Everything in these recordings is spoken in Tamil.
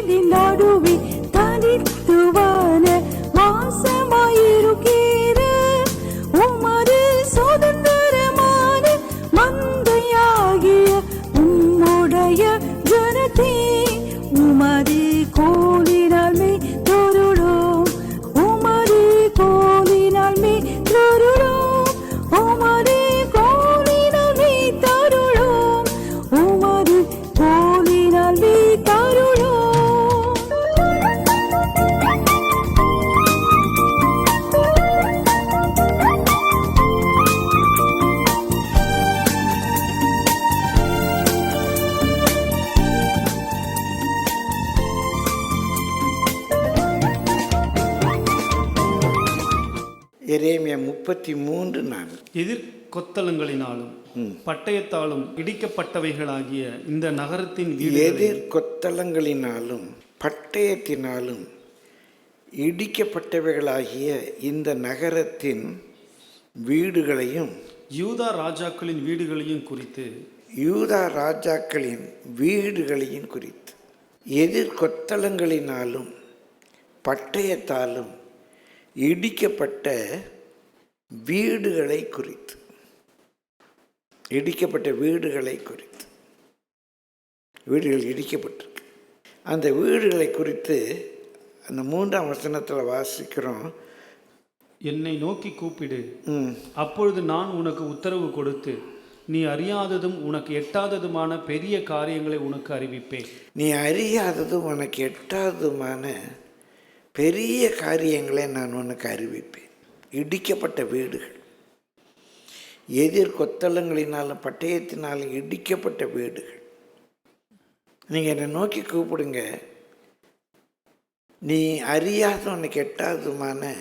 வீதின் நடுவே தனித்துவான வாசமாயிருக்கிற உமது சுதந்திரமான மந்தையாகிய உம்முடைய ஜனத்தே உமது கோலினால் மே தொருளோம், உமது கோலினால் மே தொருளோம், உமது கோலினால் மே தருளோம், உமது கோலினால் மே தருளோம். எரேமியா 33:4. எதிர்கொத்தளங்களினாலும் பட்டயத்தாலும் இடிக்கப்பட்டவைகளாகிய இந்த நகரத்தின் எதிர்கொத்தளங்களினாலும் பட்டயத்தினாலும் இடிக்கப்பட்டவைகளாகிய இந்த நகரத்தின் வீடுகளையும் யூதா ராஜாக்களின் வீடுகளையும் குறித்து யூதா ராஜாக்களின் வீடுகளையும் குறித்து எதிர்கொத்தளங்களினாலும் பட்டயத்தாலும் இடிக்கப்பட்ட வீடுகளை குறித்து இடிக்கப்பட்ட வீடுகளை குறித்து வீடுகள் இடிக்கப்பட்டிருக்கு. அந்த வீடுகளை குறித்து அந்த 3ஆம் வசனத்தில் வாசிக்கிறோம். என்னை நோக்கி கூப்பிடு, அப்பொழுது நான் உனக்கு உத்தரவு கொடுத்து நீ அறியாததும் உனக்கு எட்டாததுமான பெரிய காரியங்களை உனக்கு அறிவிப்பேன். நீ அறியாததும் உனக்கு எட்டாததுமான பெரிய காரியங்களை நான் உனக்கு அறிவிப்பேன். இடிக்கப்பட்ட வீடுகள், எதிர்கொத்தளங்களினாலும் பட்டயத்தினாலும் இடிக்கப்பட்ட வீடுகள். நீங்கள் என்னை நோக்கி கூப்பிடுங்க, நீ அறியாத உனக்கு எட்டாததுமான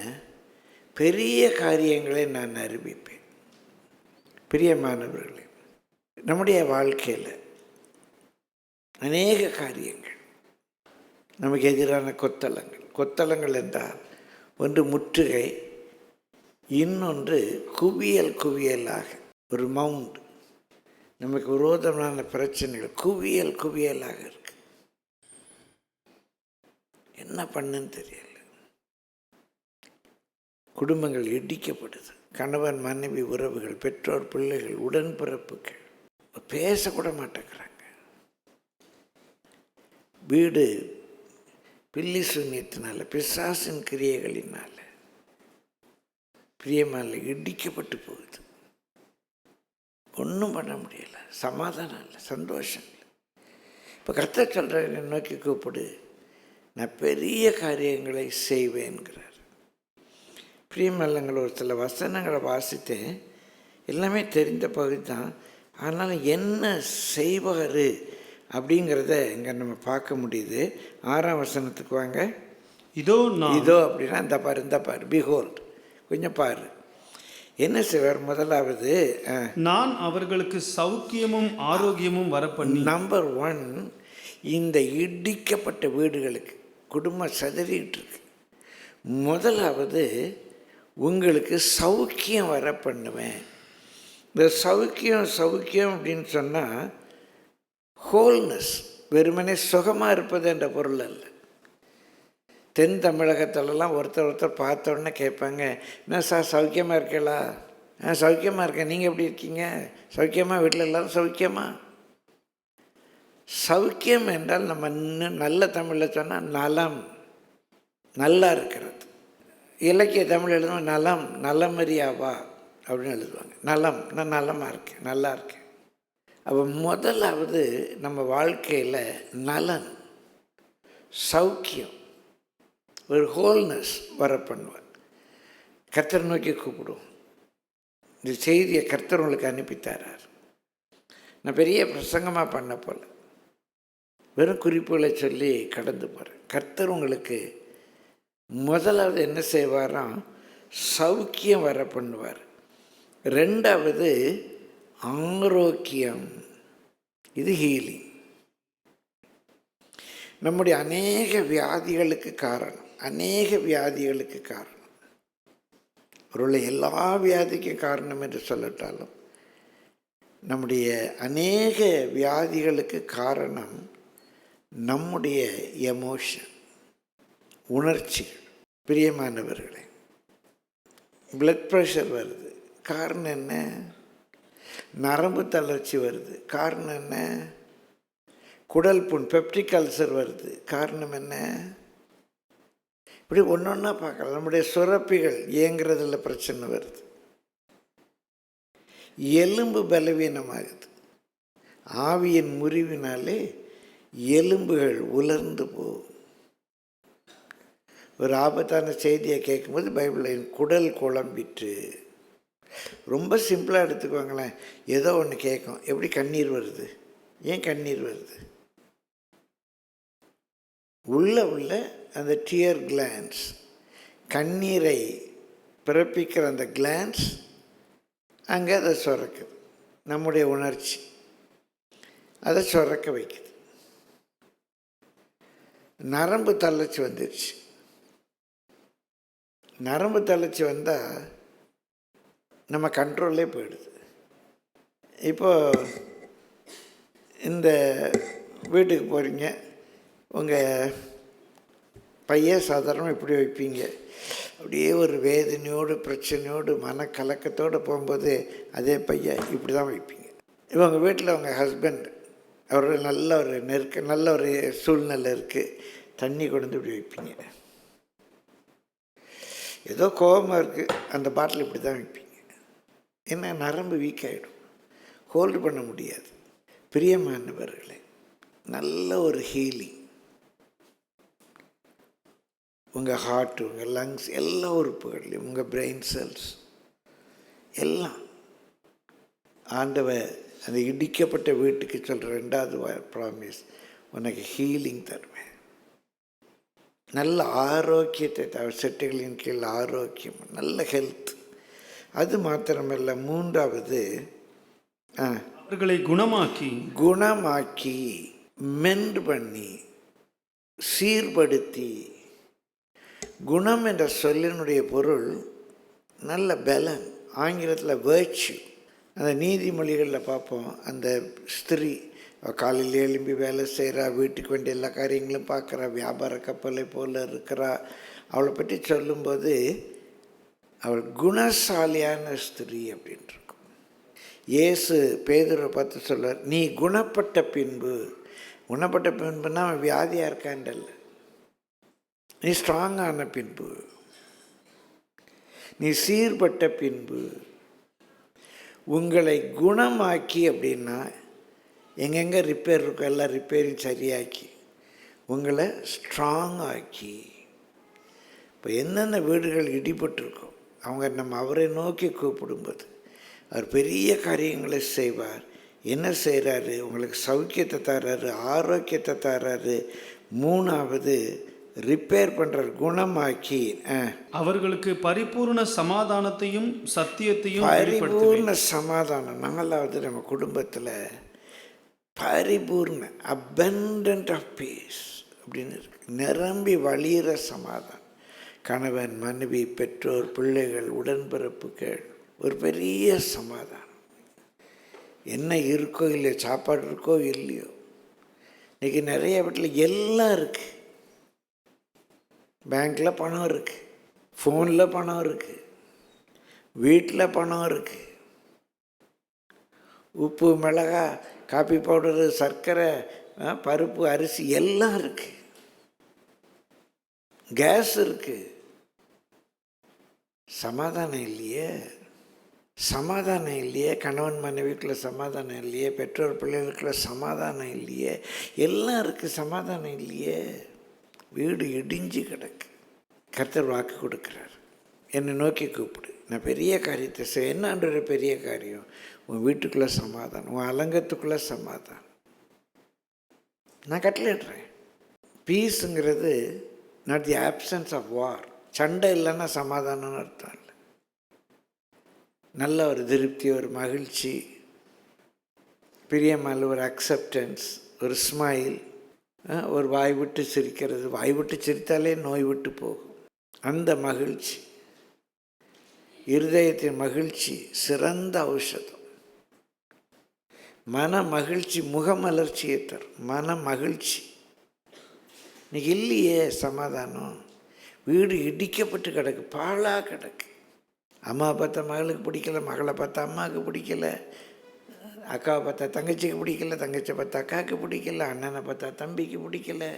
பெரிய காரியங்களை நான் அறிவிப்பேன். பிரியமானவர்களே, நம்முடைய வாழ்க்கையில் அநேக காரியங்கள் நமக்கு எதிரான கொத்தளங்கள் என்றால் ஒன்று முற்றுகை, இன்னொன்று குவியலாக ஒரு மவுண்ட். நமக்கு விரோதமான பிரச்சனைகள் குவியலாக இருக்கு. என்ன பண்ணுன்னு தெரியல. குடும்பங்கள் இடிக்கப்படுது. கணவன் மனைவி உறவுகள், பெற்றோர் பிள்ளைகள், உடன்பிறப்புகள் பேசக்கூட மாட்டேங்கிறாங்க. வீடு பில்லி சூன்யத்தினால, பிசாசின் கிரியைகளினால பிரியமான இடிக்கப்பட்டு போகுது. ஒன்றும் பண்ண முடியலை, சமாதானம் இல்லை, சந்தோஷம் இல்லை. இப்போ கர்த்தர் சொல்கிறேன், நோக்கி கூப்பிடு, நான் பெரிய காரியங்களை செய்வேன்கிறார். பிரியமல்லங்கள் ஒரு சில வசனங்களை வாசித்தேன், எல்லாமே தெரிந்த பகுதி தான். ஆனாலும் என்ன செய்வார் அப்படிங்கிறத இங்கே நம்ம பார்க்க முடியுது. 6ஆம் வசனத்துக்கு வாங்க. இதோ அப்படின்னா இந்த பாரு பிஹோல்ட், கொஞ்சம் பாரு என்ன செய்வார். முதலாவது, நான் அவர்களுக்கு சௌக்கியமும் ஆரோக்கியமும் வரப்பண்ணி. நம்பர் 1, இந்த இடிக்கப்பட்ட வீடுகளுக்கு குடும்பம் சதறிட்டு இருக்கு. முதலாவது உங்களுக்கு சௌக்கியம் வர பண்ணுவேன். இந்த சௌக்கியம் அப்படின்னு சொன்னால் ஹோல்னஸ், வெறுமனே சுகமாக இருப்பது என்ற பொருள் அல்ல. தென் தமிழகத்திலலாம் ஒருத்தர் பார்த்த உடனே கேட்பாங்க, என்ன சார் சௌக்கியமாக இருக்கலா? சௌக்கியமாக இருக்கேன், நீங்கள் எப்படி இருக்கீங்க? சௌக்கியமாக? வீட்டில் எல்லோரும் சௌக்கியமா? சௌக்கியம் என்றால் நம்ம இன்னும் நல்ல தமிழில் சொன்னால் நலம், நல்லா இருக்கிறது. இலக்கிய தமிழ் எழுதுவோம் நலம், நலமறியாவா அப்படின்னு எழுதுவாங்க. நலம், நான் நலமாக இருக்கேன், நல்லா இருக்கேன். அப்போ முதலாவது நம்ம வாழ்க்கையில் நலன், சௌக்கியம், ஒரு ஹோல்னஸ் வர பண்ணுவார். கர்த்தர் நோக்கி கூப்பிடுவோம். இந்த செய்தியை கர்த்தர் உங்களுக்கு அனுப்பித்தாரார். நான் பெரிய பிரசங்கமாக பண்ண போல, வெறும் குறிப்புகளை சொல்லி கடந்து போகிறேன். கர்த்தர் உங்களுக்கு முதலாவது என்ன செய்வாராம்? சௌக்கியம் வர பண்ணுவார். 2வது ஆரோக்கியம், இது ஹீலிங். நம்முடைய அநேக வியாதிகளுக்கு காரணம் ஒருவேளை எல்லா வியாதிக்கும் காரணம் என்று சொல்லட்டாலும் நம்முடைய அநேக வியாதிகளுக்கு காரணம் நம்முடைய எமோஷன், உணர்ச்சிகள். பிரியமானவர்களே, பிளட் ப்ரெஷர் வருது, காரணம் என்ன? நரம்பு தளர்ச்சி வருது, காரணம் என்ன? குடல் புண், பெப்டிக் அல்சர் வருது, காரணம் என்ன? இப்படி ஒன்று ஒன்றா பார்க்கலாம். நம்முடைய சுரப்பிகள் இயங்குறதுல பிரச்சனை வருது, எலும்பு பலவீனமாகுது, ஆவியின் முறிவினாலே எலும்புகள் உலர்ந்து போகும். ஒரு ஆபத்தான செய்தியை கேட்கும்போது பைபிளில் குடல் குழம்பிட்டு, ரொம்ப சிம்பிளாக எடுத்துக்குவாங்களேன். ஏதோ ஒன்று கேட்கும், எப்படி கண்ணீர் வருது? ஏன் கண்ணீர் வருது? உள்ள அந்த டியர் கிளான்ஸ், கண்ணீரை பிறப்பிக்கிற அந்த கிளான்ஸ் அங்கே அதை சுரக்குது. நம்முடைய உணர்ச்சி அதை சுரக்க வைக்குது. நரம்பு தளர்ச்சி வந்துடுச்சு. நரம்பு தளர்ச்சி வந்தால் நம்ம கண்ட்ரோல்லே போயிடுது. இப்போ இந்த வீட்டுக்கு போகிறீங்க, உங்கள் பையன் சாதாரணமாக இப்படி வைப்பீங்க, அப்படியே ஒரு வேதனையோடு பிரச்சனையோடு மனக்கலக்கத்தோடு போகும்போது அதே பையன் இப்படி தான் வைப்பீங்க. இப்போ உங்கள் வீட்டில் உங்கள் ஹஸ்பண்ட், அவர் நல்ல ஒரு சூழ்நிலை இருக்குது, தண்ணி கொண்டு இப்படி வைப்பீங்க. ஏதோ கோபமாக இருக்குது, அந்த பாட்டில் இப்படி தான் வைப்பீங்க. ஏன்னா நரம்பு வீக் ஆகிடும், ஹோல்டு பண்ண முடியாது. பிரியமானவர்களே, நல்ல ஒரு ஹீலிங். உங்கள் ஹார்ட், உங்கள் லங்ஸ், எல்லா உறுப்புகள்லையும், உங்கள் பிரெயின் செல்ஸ் எல்லாம் ஆண்டவர் அந்த இடிக்கப்பட்ட வீட்டுக்கு சொல்கிற 2வது ப்ராமிஸ், உனக்கு ஹீலிங் தருவேன், நல்ல ஆரோக்கியத்தை செட்டுகளின் கீழ் ஆரோக்கியம், நல்ல ஹெல்த். அது மாத்திரமல்ல, 3வது அவர்களை குணமாக்கி மெண்ட் பண்ணி சீர்படுத்தி. குணம் என்ற சொல்லினுடைய பொருள் நல்ல பலன், ஆங்கிலத்தில் வேர்ச்சு. அந்த நீதிமொழிகளில் பார்ப்போம், அந்த ஸ்திரீ காலையில் எழும்பி வேலை செய்கிறா, வீட்டுக்கு வேண்டிய எல்லா காரியங்களும் பார்க்குறா, வியாபார கப்பலை போல் இருக்கிறா. அவளை பற்றி சொல்லும்போது அவள் குணசாலியான ஸ்திரீ அப்படின்ட்டு இருக்கும். இயேசு பேதுருவை பார்த்து சொல்வார், நீ குணப்பட்ட பின்புனா அவன் வியாதியாக இருக்காண்டல்ல, நீ ஸ்ட்ராங்கான பின்பு, நீ சீர்பட்ட பின்பு, உங்களை குணமாக்கி. அப்படின்னா எங்கெங்கே ரிப்பேர் இருக்கோ எல்லாம் ரிப்பேரிங் சரியாக்கி உங்களை ஸ்ட்ராங் ஆக்கி. இப்போ என்னென்ன வீடுகள் இடிபட்டிருக்கோ நம்ம அவரை நோக்கி கூப்பிடும்போது அவர் பெரிய காரியங்களை செய்வார். என்ன செய்கிறாரு? உங்களுக்கு சௌக்கியத்தை தர்றாரு, ஆரோக்கியத்தை தர்றாரு. 3வது ரிப்பேர் பண்ணுறார், குணமாக்கி. அவர்களுக்கு பரிபூர்ண சமாதானத்தையும் சத்தியத்தையும், பரிபூர்ண சமாதானம். 4வது நம்ம குடும்பத்தில் பரிபூர்ண abundant of peace அப்படின்னு இருக்கு, நிரம்பி வழியிற சமாதானம். கணவன், மனைவி, பெற்றோர், பிள்ளைகள், உடன்பிறப்புகள், ஒரு பெரிய சமாதானம். என்ன இருக்கோ இல்லையோ, சாப்பாடு இருக்கோ இல்லையோ, இன்றைக்கி நிறைய வீட்டில் எல்லாம் இருக்குது. பேங்க்கில் பணம் இருக்குது, ஃபோனில் பணம் இருக்குது, வீட்டில் பணம் இருக்குது, உப்பு, மிளகா, காப்பி பவுடரு, சர்க்கரை, பருப்பு, அரிசி எல்லாம் இருக்குது, கேஸ் இருக்குது. சமாதானம் இல்லையே, சமாதானம் இல்லையே. கணவன் மனைவிக்குள்ள சமாதானம் இல்லையே, பெற்றோர் பிள்ளைகளுக்குள்ள சமாதானம் இல்லையே, எல்லாம் இருக்குது, சமாதானம் இல்லையே. வீடு இடிஞ்சு கிடக்கு. கர்த்தர் வாக்கு கொடுக்குறார், என்னை நோக்கி கூப்பிடு, நான் பெரிய காரியத்தை செய்ய. என்னான்ற பெரிய காரியம்? உன் வீட்டுக்குள்ளே சமாதானம், உன் அலங்கத்துக்குள்ளே சமாதானம் நான் கட்டளையிடுறேன். பீஸுங்கிறது நாட் தி ஆப்சன்ஸ் ஆஃப் வார். சண்டை இல்லைன்னா சமாதானம்னு அர்த்தம் இல்லை. நல்ல ஒரு திருப்தி, ஒரு மகிழ்ச்சி, பிரியமான ஒரு அக்செப்டன்ஸ், ஒரு ஸ்மைல், ஒரு வாய் விட்டு சிரிக்கிறது. வாய் விட்டு சிரித்தாலே நோய் விட்டு போகும். அந்த மகிழ்ச்சி, இருதயத்தின் மகிழ்ச்சி சிறந்த ஔஷதம். மன மகிழ்ச்சி முகமலர்ச்சியை தரும். மன மகிழ்ச்சி இன்னைக்கு இல்லையே சமாதானம். வீடு இடிக்கப்பட்டு கிடக்கு, பாழாக கிடக்கு. அம்மாவை பார்த்தா மகளுக்கு பிடிக்கல, மகளை பார்த்தா அம்மாவுக்கு பிடிக்கல, அக்காவை பார்த்தா தங்கச்சிக்கு பிடிக்கல, தங்கச்சியை பார்த்தா அக்காவுக்கு பிடிக்கல, அண்ணனை பார்த்தா தம்பிக்கு பிடிக்கல.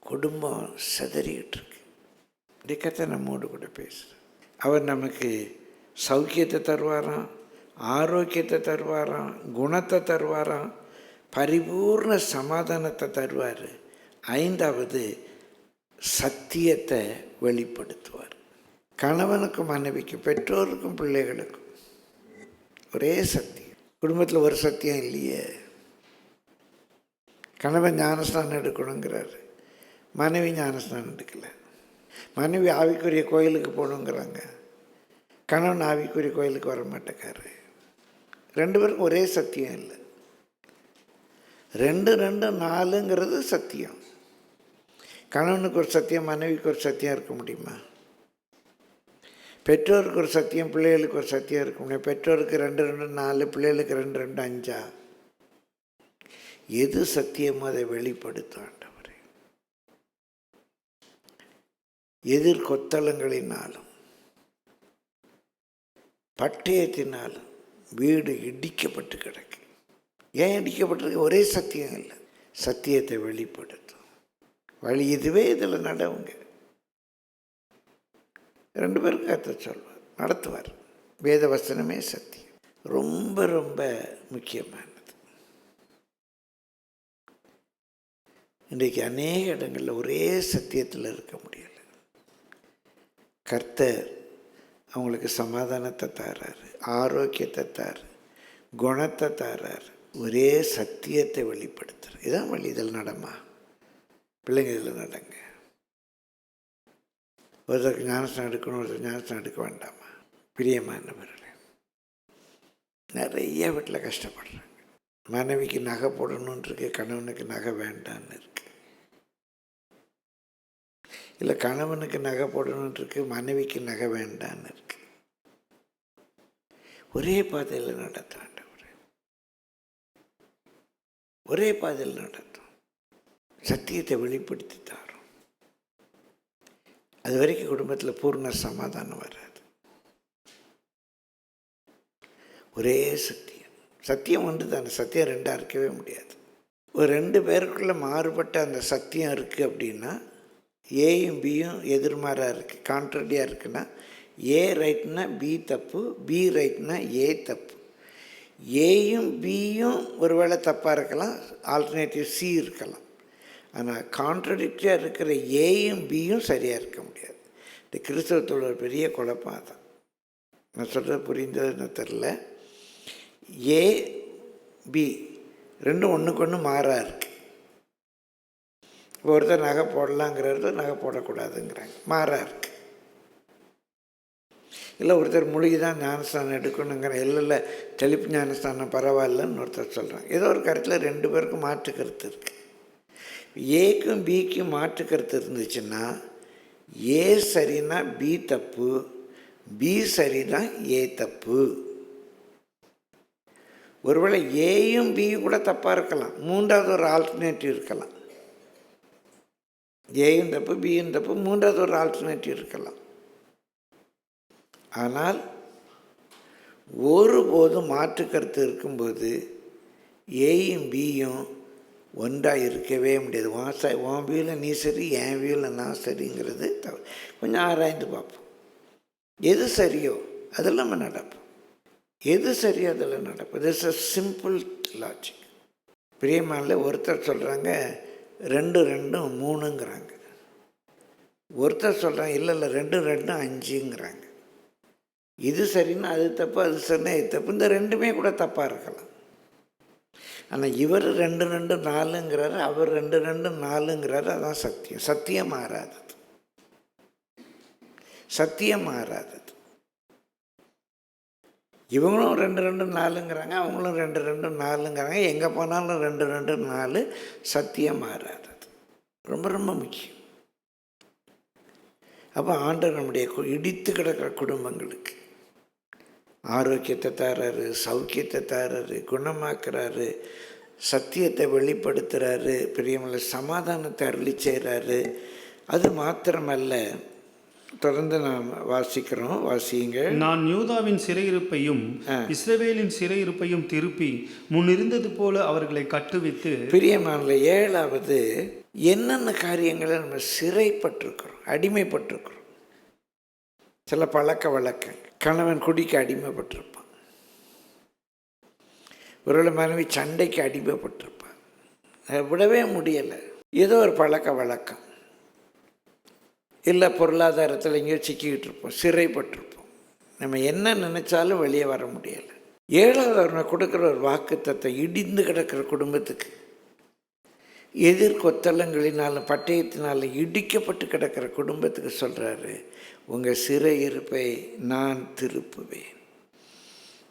குடும்பம் சிதறிக்கிட்டு இருக்கு. இன்றைக்கத்தை நம்மோடு கூட பேசுகிறேன். அவர் நமக்கு சௌக்கியத்தை தருவாராம், ஆரோக்கியத்தை தருவாராம், குணத்தை தருவாராம், பரிபூர்ண சமாதானத்தை தருவார். 5வது சத்தியத்தை வெளிப்படுத்துவார். கணவனுக்கும் மனைவிக்கும், பெற்றோருக்கும் பிள்ளைகளுக்கும் ஒரே சத்தியம். குடும்பத்தில் ஒரு சத்தியம் இல்லையே. கணவன் ஞானஸ்நானம் எடுக்கணுங்கிறாரு, மனைவி ஞானஸ்நானம் எடுக்கலை. மனைவி ஆவிக்குரிய கோயிலுக்கு போகணுங்கிறாங்க, கணவன் ஆவிக்குரிய கோயிலுக்கு வர மாட்டேக்காரு. 2 பேருக்கும் ஒரே சத்தியம் இல்லை. 2 2 4ங்கிறது சத்தியம். கணவனுக்கு ஒரு சத்தியம், மனைவிக்கு ஒரு சத்தியம் இருக்க முடியுமா? பெற்றோருக்கு ஒரு சத்தியம், பிள்ளைகளுக்கு ஒரு சத்தியம் இருக்க முடியும். பெற்றோருக்கு 2 2 4, பிள்ளைகளுக்கு 2 2 5. எது சத்தியமோ அதை வெளிப்படுத்தும் ஆண்டவரே. எதிர்கொத்தளங்களினாலும் பட்டயத்தினாலும் வீடு இடிக்கப்பட்டு கிடக்கு. ஏன் இடிக்கப்பட்டிருக்கு? ஒரே சத்தியம் இல்லை. சத்தியத்தை வெளிப்படுத்தும். வழி இதுவே, இதில் நடவுங்க. 2 பேருக்கு கர்த்தர் சொல்வார், நடத்துவார். வேத வசனமே சத்தியம். ரொம்ப ரொம்ப முக்கியமானது. இன்றைக்கு அநேக இடங்களில் ஒரே சத்தியத்தில் இருக்க முடியலை. கர்த்தர் அவங்களுக்கு சமாதானத்தை தர்றாரு, ஆரோக்கியத்தை தர்றாரு, குணத்தை தர்றாரு. ஒரே சத்தியத்தை வெளிப்படுத்துறார். இதான் வழி. இதில் நடமா பிள்ளைங்க, இதில் நடங்க. ஒருத்தருக்கு ஞானஸ்நானம் எடுக்கணும், ஒருத்தர் ஞானஸ்நானம் எடுக்க வேண்டாமா? பிரியமானவர்களே, நிறைய வீட்டில் கஷ்டப்படுறாங்க. மனைவிக்கு நகை போடணுன்னு இருக்கு, கணவனுக்கு நகை வேண்டான்னு இருக்கு. இல்லை, கணவனுக்கு நகை போடணுன்னு இருக்கு, மனைவிக்கு நகை வேண்டான்னு இருக்கு. ஒரே பாதையில் நடத்தும் ஆண்டவரே, ஒரே பாதையில் நடத்தும். சத்தியத்தை வெளிப்படுத்தி தாரோம். அது வரைக்கும் குடும்பத்தில் பூர்ண சமாதானம் வராது. ஒரே சத்தியம். சத்தியம் ஒன்று தானே, சத்தியம் 2 இருக்கவே முடியாது. ஒரு 2 பேருக்குள்ளே மாறுபட்ட அந்த சத்தியம் இருக்குது அப்படின்னா, ஏயும் பியும் எதிர்மாறாக இருக்குது, கான்ட்ரடியாக இருக்குன்னா, ஏ ரைட்னா பி தப்பு, பி ரைட்னா ஏ தப்பு. ஏயும் பியும் ஒருவேளை தப்பாக இருக்கலாம், ஆல்டர்னேட்டிவ் சி இருக்கலாம். ஆனால் கான்ட்ரடிக்டாக இருக்கிற ஏயும் பியும் சரியாக இருக்க முடியாது. இந்த கிறிஸ்தவத்தோட ஒரு பெரிய குழப்பம் தான். நான் சொல்கிறது புரிந்ததுன்னு தெரில. ஏ பி 2 ஒன்றுக்கு ஒன்று மாறாக இருக்குது. இப்போ ஒருத்தர் நகை போடலாங்கிறது, நகை போடக்கூடாதுங்கிறாங்க, மாறாக இருக்குது. இல்லை ஒருத்தர் மூலிகை தான் ஞானஸ்தானம் எடுக்கணுங்கிற, இல்லை தெளிப்பு ஞானஸ்தானம் பரவாயில்லன்னு ஒருத்தர் சொல்கிறாங்க. ஏதோ ஒரு கருத்தில் 2 பேருக்கும் மாற்று கருத்து இருக்குது. ஏக்கும் பிக்கும் மாற்று கருத்து இருந்துச்சுன்னா, ஏ சரினா பி தப்பு, பி சரினா ஏ தப்பு. ஒருவேளை ஏயும் பியும் கூட தப்பாக இருக்கலாம், 3வது ஒரு ஆல்டர்னேட்டிவ் இருக்கலாம். ஏயும் தப்பு, பியும் தப்பு, 3வது ஒரு ஆல்டர்னேட்டிவ் இருக்கலாம். ஆனால் ஒருபோதும் மாற்று கருத்து இருக்கும்போது ஏயும் பியும் ஒன்றாக இருக்கவே முடியாது. உன் வியூவில் நீ சரி, என் வியூவில் நான் சரிங்கிறது தவறு. கொஞ்சம் ஆராய்ந்து பார்ப்போம். எது சரியோ அதில் நம்ம நடப்போம், எது சரியோ அதில் நடப்போம். This is simple logic. பிரியமான ஒருத்தர் சொல்கிறாங்க 2 2 3ங்கிறாங்க, ஒருத்தர் சொல்கிறாங்க இல்லை 2 2 5ங்கிறாங்க. இது சரின்னா அது தப்பு, அது சரின்னா இது தப்பு. இந்த 2மே கூட தப்பாக இருக்கலாம். ஆனால் இவர் 2 2 4ங்கிறாரு, அவர் 2 2 4ங்கிறாரு. அதான் சத்தியம். சத்தியம் மாறாதது, சத்தியம் மாறாதது. இவங்களும் 2 2 4ங்கிறாங்க, அவங்களும் 2 2 4ங்கிறாங்க. எங்கே போனாலும் 2 2 4. சத்தியம் மாறாதது. ரொம்ப ரொம்ப முக்கியம். அப்போ ஆண்டவர் நம்முடைய இடித்து கிடக்கிற குடும்பங்களுக்கு ஆரோக்கியத்தை தராரு, சௌக்கியத்தை தராரு, குணமாக்குறாரு, சத்தியத்தை வெளிப்படுத்துகிறாரு, பிரியமுள்ள சமாதானத்தை அருளி செய்கிறாரு. அது மாத்திரமல்ல, தொடர்ந்து நாம் வாசிக்கிறோம், வாசியுங்க. நான் யூதாவின் சிறையிருப்பையும் இஸ்ரவேலின் சிறையிருப்பையும் திருப்பி முன்னிருந்தது போல அவர்களை கட்டுவித்து. பிரியமான 7வது, என்னென்ன காரியங்களை நம்ம சிறைப்பட்டிருக்கிறோம், அடிமைப்பட்டிருக்கிறோம். சில பழக்க வழக்கம், கணவன் குடிக்க அடிமைப்பட்டிருப்பான், ஒருவேளை மனைவி சண்டைக்கு அடிமைப்பட்டிருப்பான், அதை விடவே முடியலை. ஏதோ ஒரு பழக்க வழக்கம், இல்லை பொருளாதாரத்தில் எங்கேயோ சிக்கிக்கிட்டு இருப்போம், சிறைப்பட்டிருப்போம். நம்ம என்ன நினச்சாலும் வெளியே வர முடியலை. 7வது அவர் கொடுக்குற ஒரு வாக்குத்தத்தை, இடிந்து கிடக்கிற குடும்பத்துக்கு, எதிர்கொத்தலங்களினாலும் பட்டயத்தினாலும் இடிக்கப்பட்டு கிடக்கிற குடும்பத்துக்கு சொல்கிறாரு, உங்கள் சிறையிருப்பை நான் திருப்புவேன்.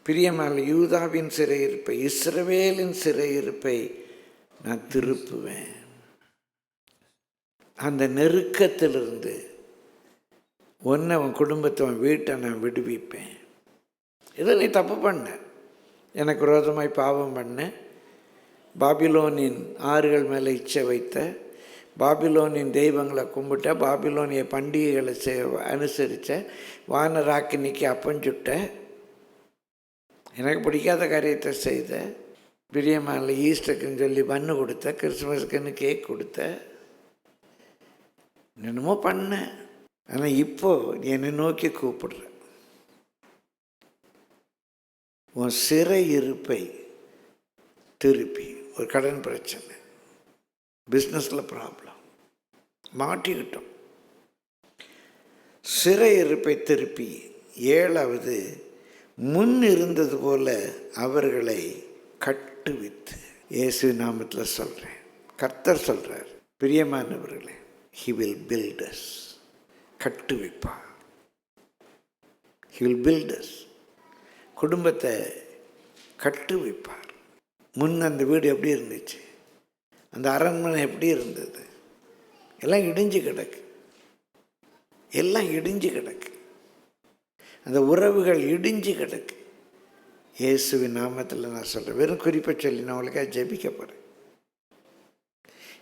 பிரியமான யூதாவின் சிறையிருப்பை, இஸ்ரவேலின் சிறையிருப்பை நான் திருப்புவேன். அந்த நெருக்கத்திலிருந்து ஒன்று அவன் குடும்பத்தை, அவன் வீட்டை நான் விடுவிப்பேன். இதை நீ தப்பு பண்ண, எனக்கு விரோதமாய் பாவம் பண்ண, பாபிலோனின் ஆறுகள் மேலே இச்சை வைத்த, பாபிலோனின் தெய்வங்களை கும்பிட்ட, பாபிலோனிய பண்டிகைகளை அனுசரித்த, வானராக்கினிக்கு அப்பஞ்சுட்ட, எனக்கு பிடிக்காத காரியத்தை செய்த, பிரியமான ஈஸ்டருக்குன்னு சொல்லி பண்ணு கொடுத்த, கிறிஸ்துமஸுக்குன்னு கேக் கொடுத்த, என்னமோ பண்ண. ஆனால் இப்போது நீ என்னை நோக்கி கூப்பிடுற. உன் சிறை இருப்பை திருப்பி, ஒரு கடன் பிரச்சனை, பிஸ்னஸில் ப்ராப்ளம், மாட்டிக்கிட்டோம். சிறை இருப்பை திருப்பி 7வது, முன் இருந்தது போல அவர்களை கட்டுவித்து. இயேசு நாமத்தில் சொல்கிறேன், கர்த்தர் சொல்கிறார், பிரியமானவர்களே, He will build us. கட்டுவிப்பார். He will build us. குடும்பத்தை கட்டுவிப்பார். முன் அந்த வீடு எப்படி இருந்துச்சு, அந்த அரண்மனை எப்படி இருந்தது, எல்லாம் இடிஞ்சு கிடக்கு, எல்லாம் இடிஞ்சு கிடக்கு. அந்த உறவுகள் இடிஞ்சு கிடக்கு. இயேசுவின் நாமத்தில் நான் சொல்கிறேன், வெறும் குறிப்பை சொல்லி நான் உங்களுக்காக ஜெபிக்க போகிறேன்.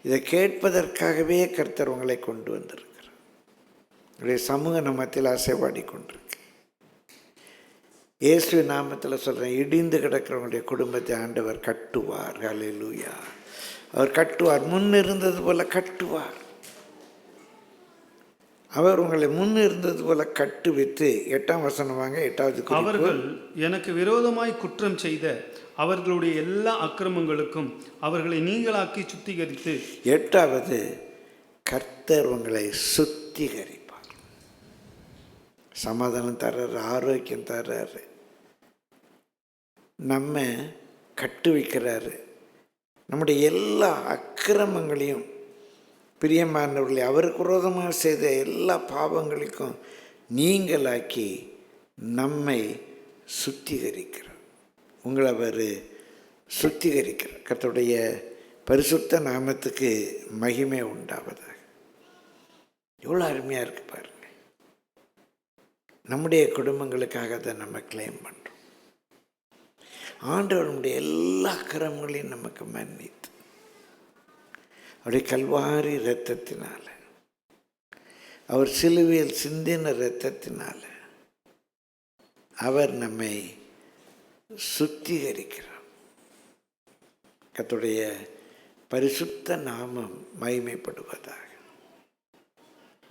இதை கேட்பதற்காகவே கர்த்தர் உங்களை கொண்டு வந்திருக்கிறார். உடைய சமூக மத்தியில் ஆசைப்பாடி கொண்டிருக்கு. இயேசு நாமத்தில் சொல்கிறேன், இடிந்து கிடக்கிறவங்களுடைய குடும்பத்தை ஆண்டவர் கட்டுவார். ஹல்லேலூயா. அவர் கட்டுவார், முன் இருந்தது போல கட்டுவார். அவர் உங்களை முன் இருந்தது போல கட்டுவித்து. 8ஆம் வசனம் வாங்க. 8வது, அவர்கள் எனக்கு விரோதமாய் குற்றம் செய்த அவர்களுடைய எல்லா அக்கிரமங்களுக்கும் அவர்களை நீங்களாக்கி சுத்திகரித்து. 8வது, கர்த்தர் உங்களை சுத்திகரிப்பார். சமாதானம் தர்றாரு, ஆரோக்கியம் தர்றாரு, நம்ம கட்டு வைக்கிறாரு. நம்முடைய எல்லா அக்கிரமங்களையும், பிரியமானவர்களை, அவருக்கு விரோதமாக செய்த எல்லா பாவங்களுக்கும் நீங்களாக்கி நம்மை சுத்திகரிக்கிறார். உங்களை அவர் சுத்திகரிக்கிறார். கர்த்தருடைய பரிசுத்த நாமத்துக்கு மகிமை உண்டாவதாக. எவ்வளோ அருமையாக இருக்குது பாருங்கள். நம்முடைய குடும்பங்களுக்காக அதை நம்ம கிளைம் பண்ணுறோம். ஆண்டவர் நம்முடைய எல்லா அக்கிரமங்களையும் நமக்கு மன்னித்து அவருடைய கல்வாரி இரத்தத்தினால, அவர் சிலுவையில் சிந்தின இரத்தத்தினால அவர் நம்மை சுத்திகரிக்கிறார். கர்த்தருடைய பரிசுத்த நாமம் மகிமைப்படுவதாக.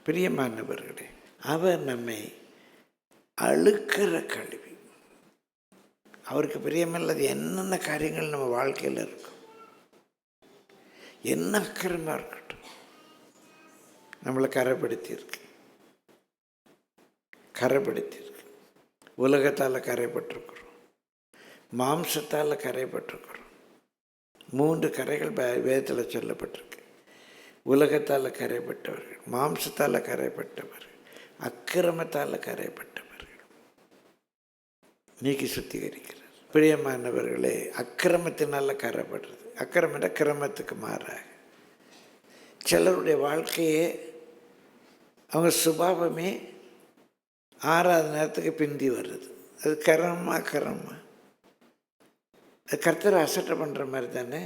பிரியமானவர்களே, அவர் நம்மை அழுக்கிற கழுவி, அவருக்கு பிரியமில்லாத என்னென்ன காரியங்கள் நம்ம வாழ்க்கையில் இருக்கும், என்ன அக்கிரமாக இருக்கட்டும், நம்மளை கரைப்படுத்தியிருக்கு. உலகத்தால் கரைப்பட்டிருக்கிறோம், மாம்சத்தால் கரைப்பட்டிருக்கிறோம். 3 கரைகள் வேதத்தில் சொல்லப்பட்டிருக்கு. உலகத்தால் கரைப்பட்டவர்கள், மாம்சத்தால் கரைப்பட்டவர்கள், அக்கிரமத்தால் கரைப்பட்டவர்கள். நீக்கி சுத்திகரிக்கிறார். பிரியமானவர்களே, அக்கிரமத்தினால் கரைப்படுறது, அக்கிரம கிரமத்துக்கு மாறாக சிலருடைய வாழ்க்கையே, அவங்க சுபாவமே 6வது நேரத்துக்கு பிந்தி வருது. அது கரமா அது கர்த்தரை அசட்டை பண்ணுற மாதிரி தானே.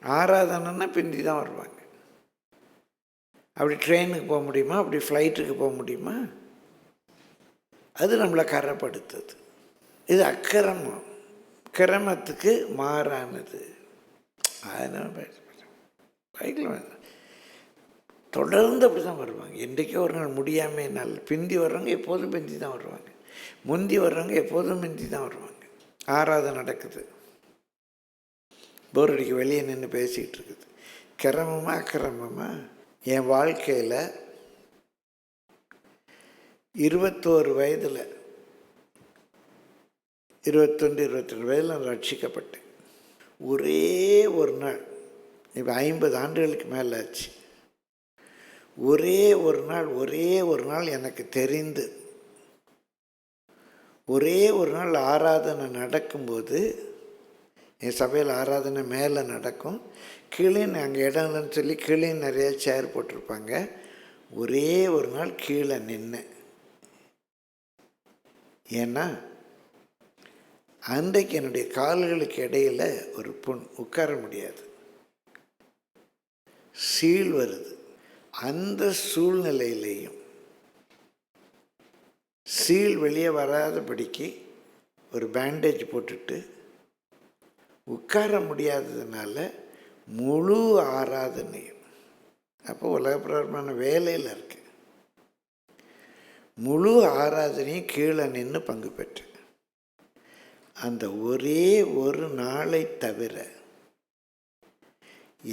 ஆராதனைன்னா பிந்தி தான் வருவாங்க. அப்படி ட்ரெயினுக்கு போக முடியுமா? அப்படி ஃப்ளைட்டுக்கு போக முடியுமா? அது நம்மளை கரைப்படுத்துது. இது அக்கிரமம், கிரமத்துக்கு மாறானது. அதனால் பைக்கில் தொடர்ந்து அப்படி தான் வருவாங்க. என்றைக்கோ ஒரு நாள் முடியாமல் நாள் பிந்தி வர்றவங்க எப்போதும் பிந்தி தான் வருவாங்க, முந்தி வர்றவங்க எப்போதும் முந்தி தான் வருவாங்க. ஆராதனை நடக்குது, போர் அடிக்க வெளியே நின்று பேசிகிட்டு இருக்குது. கிரமமா அக்கிரமமா? என் வாழ்க்கையில் 21 வயதில் 21, 22 வயதில் நான் ரட்சிக்கப்பட்டேன். ஒரே ஒரு நாள், இப்போ 50 ஆண்டுகளுக்கு மேலே ஆச்சு, ஒரே ஒரு நாள் எனக்கு தெரிந்து ஒரே ஒரு நாள் ஆராதனை நடக்கும்போது, என் சபையில் ஆராதனை மேலே நடக்கும், கீழே அங்கே இடம் இல்லைன்னு சொல்லி கீழே நிறைய சேர் போட்டிருப்பாங்க. ஒரே ஒரு நாள் கீழே நின்னேன். ஏன்னா அன்றைக்கு என்னுடைய கால்களுக்கு இடையில் ஒரு புண், உட்கார முடியாது, சீழ் வருது. அந்த சூழ்நிலையிலையும் சீழ் வெளியே வராதபடிக்கு ஒரு பேண்டேஜ் போட்டுட்டு உட்கார முடியாததுனால முழு ஆராதனையும், அப்போ உலகப்பிரமான வேலையில் இருக்கு, முழு ஆராதனையும் கீழே நின்று பங்கு பெற்றேன். அந்த ஒரே ஒரு நாளை தவிர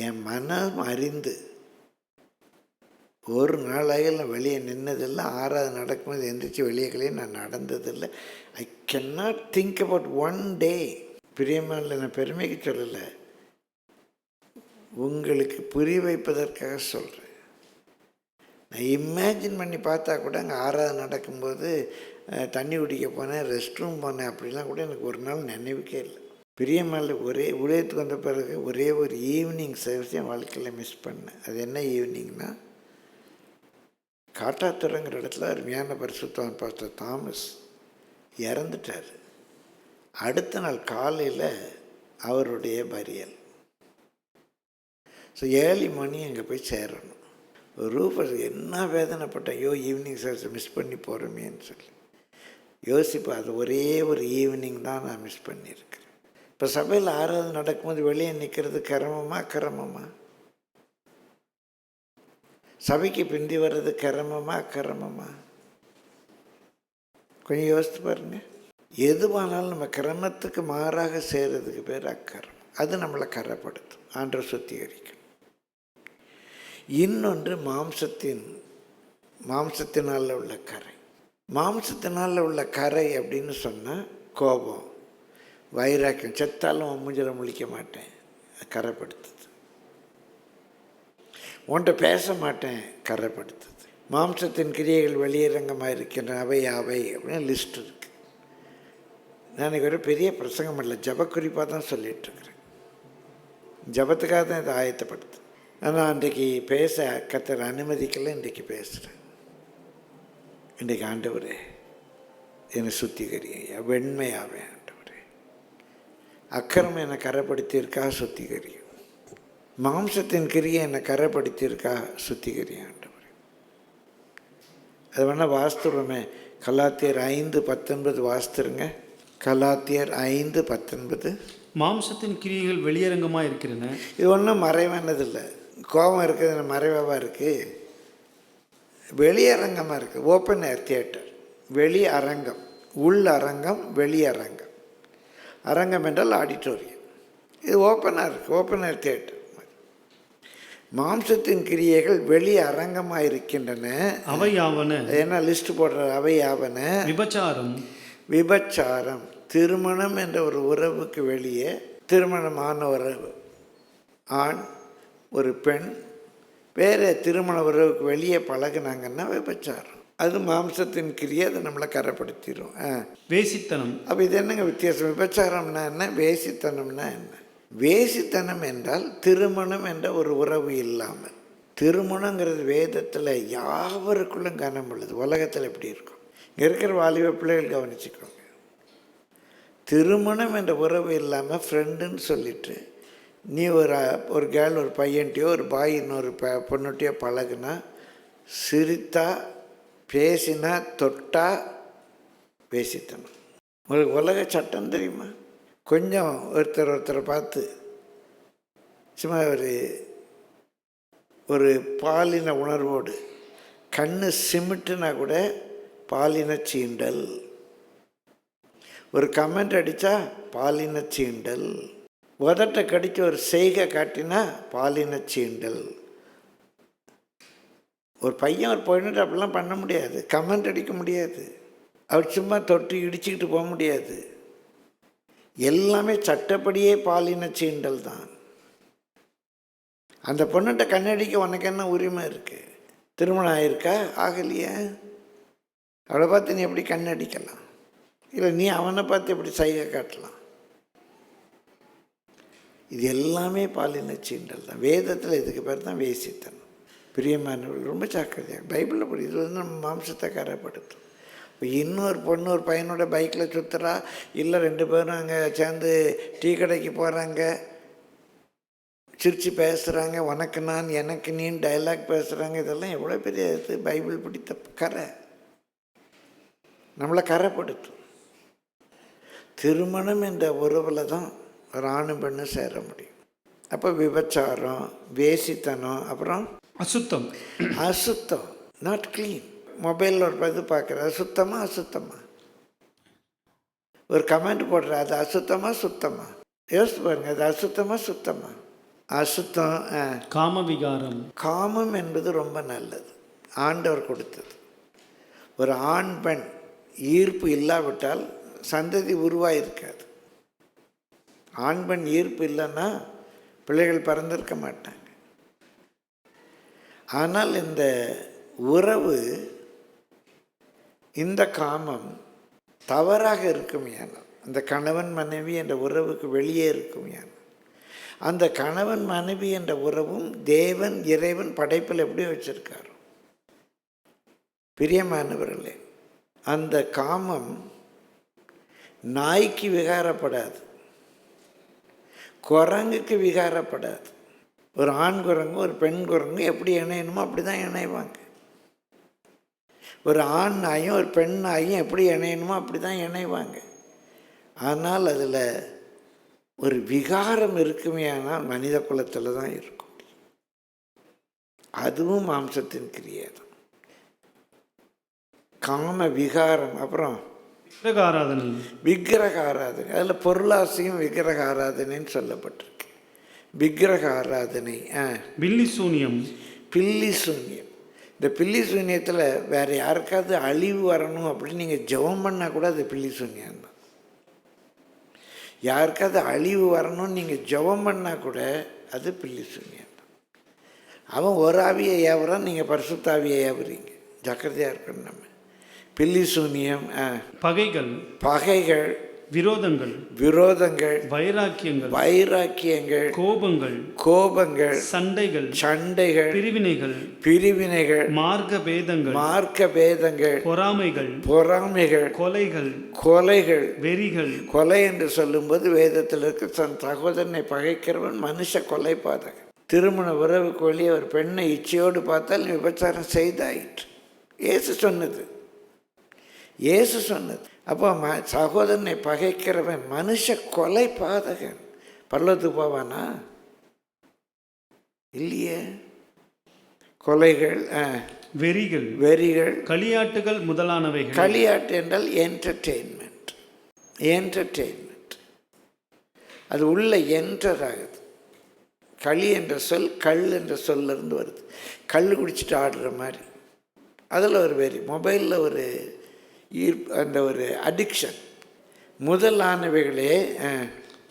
என் மனம் அறிந்து ஒரு நாளாக நான் வெளியே நின்னதில்லை. ஆராதனை நடக்கும்போது எந்திரிச்சு வெளியே நான் நடந்ததில்லை. I cannot think about one day. பிரியமான, நான் பெருமைக்கு சொல்லலை, உங்களுக்கு புரிய வைப்பதற்காக சொல்கிறேன். நான் இமேஜின் பண்ணி பார்த்தா கூட அங்கே ஆராதனை நடக்கும்போது தண்ணி குடிக்க போனேன், ரெஸ்ட் ரூம் போனேன், அப்படிலாம் கூட எனக்கு ஒரு நாள் நினைவுக்கே இல்லை. பிரியமான, ஒரே உலகத்துக்கு வந்த பிறகு ஒரே ஒரு ஈவினிங் சர்வீஸ் என் வாழ்க்கையில் மிஸ் பண்ணேன். அது என்ன ஈவினிங்னா, காட்டாத்துறைங்கிற இடத்துல அருமையான பரிசுத்தவான் பாஸ்டர் தாமஸ் இறந்துட்டார். அடுத்த நாள் காலையில் அவருடைய பரியல். ஸோ 7 மணி அங்கே போய் சேரணும். ரூபர் என்ன வேதனைப்பட்டேன், ஐயோ ஈவினிங் சர்வீஸை மிஸ் பண்ணி போகிறோமேன்னு சொல்லி யோசிப்பேன். அது ஒரே ஒரு ஈவினிங் தான் நான் மிஸ் பண்ணியிருக்கிறேன். இப்போ சபையில் ஆராதனை நடக்கும்போது வெளியே நிற்கிறது கிரமமா அக்கிரமமா? சபைக்கு பிந்தி வர்றது கிரமமா அக்கிரமமா? கொஞ்சம் யோசித்து பாருங்க. எதுவானாலும் நம்ம கிரமத்துக்கு மாறாக செய்கிறதுக்கு பேர் அக்கிரமம். அது நம்மளை கரைப்படுத்தும், ஆண்டவர் சுத்திகரிக்கும். இன்னொன்று மாம்சத்தினால் உள்ள கரை. மாம்சத்தினால் உள்ள கரை அப்படின்னு சொன்னால் கோபம், வைராக்கியம், செத்தாலும் மூஞ்சில முழிக்க மாட்டேன், கரைப்படுத்துது. உன்கிட்ட பேச மாட்டேன், கரைப்படுத்துது. மாம்சத்தின் கிரியைகள் வெளியரங்கமாக இருக்கின்றன, அவை அப்படின்னு லிஸ்ட் இருக்குது. நான் ஒரு பெரிய பிரசங்கம் இல்லை, ஜப குறிப்பாக தான் சொல்லிகிட்ருக்கிறேன். ஜபத்துக்காக தான் இதை ஆயத்தப்படுத்து. ஆனால் அன்றைக்கு பேச கர்த்தர் அனுமதிக்கலை, இன்றைக்கு பேசுகிறேன். இன்றைக்கு ஆண்டவரே என்னை சுத்திகரியா, வெண்மையாவேன் ஆண்டவரே. அக்கிரமம் என்னை கரைப்படுத்தியிருக்கா, சுத்திகரியும். மாம்சத்தின் கிரியை என்னை கரைப்படுத்தியிருக்கா, சுத்திகரியும் ஆண்டவரே. அது வேணால் வாஸ்துருமே. கலாத்தியர் 5:19 வாஸ்துருங்க. கலாத்தியர் 5:19. மாம்சத்தின் கிரியைகள் வெளியரங்கமாக இருக்கிறன. இது ஒன்றும் மறைவானதில்லை. கோபம் இருக்கிறது மறைவாக இருக்குது, வெளியரங்கமாக இருக்குது. ஓப்பன் ஏர் தியேட்டர், வெளி அரங்கம், உள் அரங்கம், வெளி அரங்கம். அரங்கம் என்றால் ஆடிட்டோரியம். இது ஓப்பனாக இருக்குது, ஓப்பன் ஏர் தியேட்டர். மாம்சத்தின் கிரியைகள் வெளி அரங்கமாக இருக்கின்றன. அவையாவன, என்ன லிஸ்ட் போடுற? அவையாவன விபச்சாரம், திருமணம் என்ற ஒரு உறவுக்கு வெளியே, திருமணமான உறவு, ஆண் ஒரு பெண் வேறு திருமண உறவுக்கு வெளியே பழகினாங்கன்னா விபச்சாரம். அது மாம்சத்தின் கிரியை, அதை நம்மளை கரைப்படுத்திடும். வேசித்தனம். அப்போ இது என்னங்க வித்தியாசம்? விபச்சாரம்னா என்ன, வேசித்தனம்னா என்ன? வேசித்தனம் என்றால் திருமணம் என்ற ஒரு உறவு இல்லாமல். திருமணங்கிறது வேதத்தில் யாவருக்குள்ளும் கனம் உள்ளது. உலகத்தில் எப்படி இருக்கும்? இங்கே இருக்கிற வாலிப பிள்ளைகள் கவனிச்சுக்கோங்க. திருமணம் என்ற உறவு இல்லாமல் ஃப்ரெண்டுன்னு சொல்லிட்டு நீ ஒரு கேர்ள் ஒரு பையன்ட்டையோ ஒரு பாய் இன்னொரு பொண்ணுட்டையோ பழகுனா, சிரித்தா, பேசினா, தொட்டா பேசித்தணும். உங்களுக்கு உலக சட்டம் தெரியுமா? கொஞ்சம் ஒருத்தரை பார்த்து சும்மா ஒரு பாலின உணர்வோடு கண்ணு சிமிட்டுனா கூட பாலின சீண்டல். ஒரு கமெண்ட் அடித்தா பாலின சீண்டல். உதட்டை கடித்து ஒரு செய்கை காட்டினா பாலின சீண்டல். ஒரு பையன் ஒரு பொண்ணுட்டு அப்படிலாம் பண்ண முடியாது. கமெண்ட் அடிக்க முடியாது. அவர் சும்மா தொட்டு இடிச்சுக்கிட்டு போக முடியாது. எல்லாமே சட்டப்படியே பாலின சீண்டல் தான். அந்த பொண்ணுகிட்ட கண்ணடிக்க உனக்கு என்ன உரிமை இருக்குது? திருமணம் ஆயிருக்கா? ஆகலையா? அவளை பார்த்து நீ எப்படி கண்ணடிக்கலாம்? இல்லை நீ அவனை பார்த்து எப்படி சைகை காட்டலாம்? இது எல்லாமே பாலின சீண்டல் தான். வேதத்தில் இதுக்கு பேர் தான் வேசித்தனம். பிரியமானவர்கள் ரொம்ப ஜாக்கிரதையாக பைபிளில் படி. இது வந்து நம்ம மாம்சத்தை கரைப்படுத்தும். இப்போ இன்னொரு பொண்ணு ஒரு பையனோட பைக்கில் சுற்றுறா, இல்லை 2 பேரும் அங்கே சேர்ந்து டீ கடைக்கு போகிறாங்க, சிரித்து பேசுகிறாங்க, உனக்கு நான் எனக்கு நீன்னு டைலாக் பேசுகிறாங்க. இதெல்லாம் எவ்வளோ பெரிய இது பைபிள் பிடித்த கரை. நம்மளை கரைப்படுத்தும். திருமணம் என்ற உறவில் தான் ஒரு ஆணும் பெண்ணும் சேர முடியும். அப்போ விபச்சாரம், வேசித்தனம், அப்புறம் அசுத்தம், நாட் க்ளீன். மொபைலில் ஒரு இது பார்க்குற அசுத்தமாக ஒரு கமெண்ட் போடுற, அது சுத்தமாக யோசிச்சு பாருங்க. அது சுத்தமாக அசுத்தம். காமவிகாரம். காமம் என்பது ரொம்ப நல்லது, ஆண்டவர் கொடுத்தது. ஒரு ஆண் பெண் ஈர்ப்பு இல்லாவிட்டால் சந்ததி உருவாயிருக்காது. ஆண் பெண் ஈர்ப்பு இல்லைன்னா பிள்ளைகள் பிறந்திருக்க மாட்டாங்க. ஆனால் இந்த உறவு, இந்த காமம் தவறாக இருக்கும். ஏன்னா அந்த கணவன் மனைவி என்ற உறவுக்கு வெளியே இருக்கும். ஏன்னா அந்த கணவன் மனைவி என்ற உறவும் தேவன் இறைவன் படைப்பில் எப்படி வச்சிருக்காரோ. பிரியமானவர்களே, அந்த காமம் நாய்க்கு விகாரப்படாது, குரங்குக்கு விகாரப்படாது. ஒரு ஆண் குரங்கு ஒரு பெண் குரங்கு எப்படி இணையணுமோ அப்படி தான் இணைவாங்க. ஒரு ஆண் நாயும் ஒரு பெண் நாயும் எப்படி இணையணுமோ அப்படி தான் இணைவாங்க. ஆனால் அதில் ஒரு விகாரம் இருக்குமே, ஆனால் மனித குலத்தில் தான் இருக்கும். அதுவும் மாம்சத்தின் கிரியை தான். காம விகாரம். அப்புறம் விக்கிரக ஆராதனை. அதில் பொருளாசையும் விக்கிரக ஆராதனைன்னு சொல்லப்பட்டிருக்கு. விக்கிரக ஆராதனை, பில்லி சூனியம். இந்த பில்லி சூன்யத்தில் வேறு யாருக்காவது அழிவு வரணும் அப்படின்னு நீங்கள் ஜெபம் பண்ணால் கூட அது பில்லி சூன்யம் தான். யாருக்காவது அழிவு வரணும்னு நீங்கள் ஜெபம் பண்ணால் கூட அது பில்லி சூன்யம் தான். அவன் ஒரு ஆவியை ஏவுறான், நீங்கள் பரிசுத்தாவியை ஏவுறீங்க. ஜாக்கிரதையாக இருக்கணும். நம்ம பில்லி சூன்யம், பகைகள், விரோதங்கள், வைராக்கியங்கள், கோபங்கள், சண்டைகள், பிரிவினைகள், மார்க்க பேதங்கள், பொறாமைகள், கொலைகள், வெறிகள். கொலை என்று சொல்லும்போது வேதத்தில் இருக்க தன் சகோதரனை பகைக்கிறவன் மனுஷ கொலைபாதகன். திருமண உறவுக்கு வெளியே ஒரு பெண்ணை இச்சையோடு பார்த்தால் விபச்சாரம் செய்தாயிற்று. இயேசு சொன்னது. அப்போ சகோதரனை பகைக்கிறவன் மனுஷ கொலை பாதகன். பரலோகத்துக்கு போவானா? இல்லையே. கொலைகள், வெறிகள், களியாட்டுகள் முதலானவைகள். களியாட்டு என்றால் என்டர்டெயின்மெண்ட். அது உள்ள என்டர் ஆகுது. களி என்ற சொல் கல் என்ற சொல்லிருந்து வருது. கல் குடிச்சிட்டு ஆடுற மாதிரி. அதில் ஒரு வெறி. மொபைலில் ஒரு அந்த ஒரு அடிக்ஷன். முதலானவைகளே.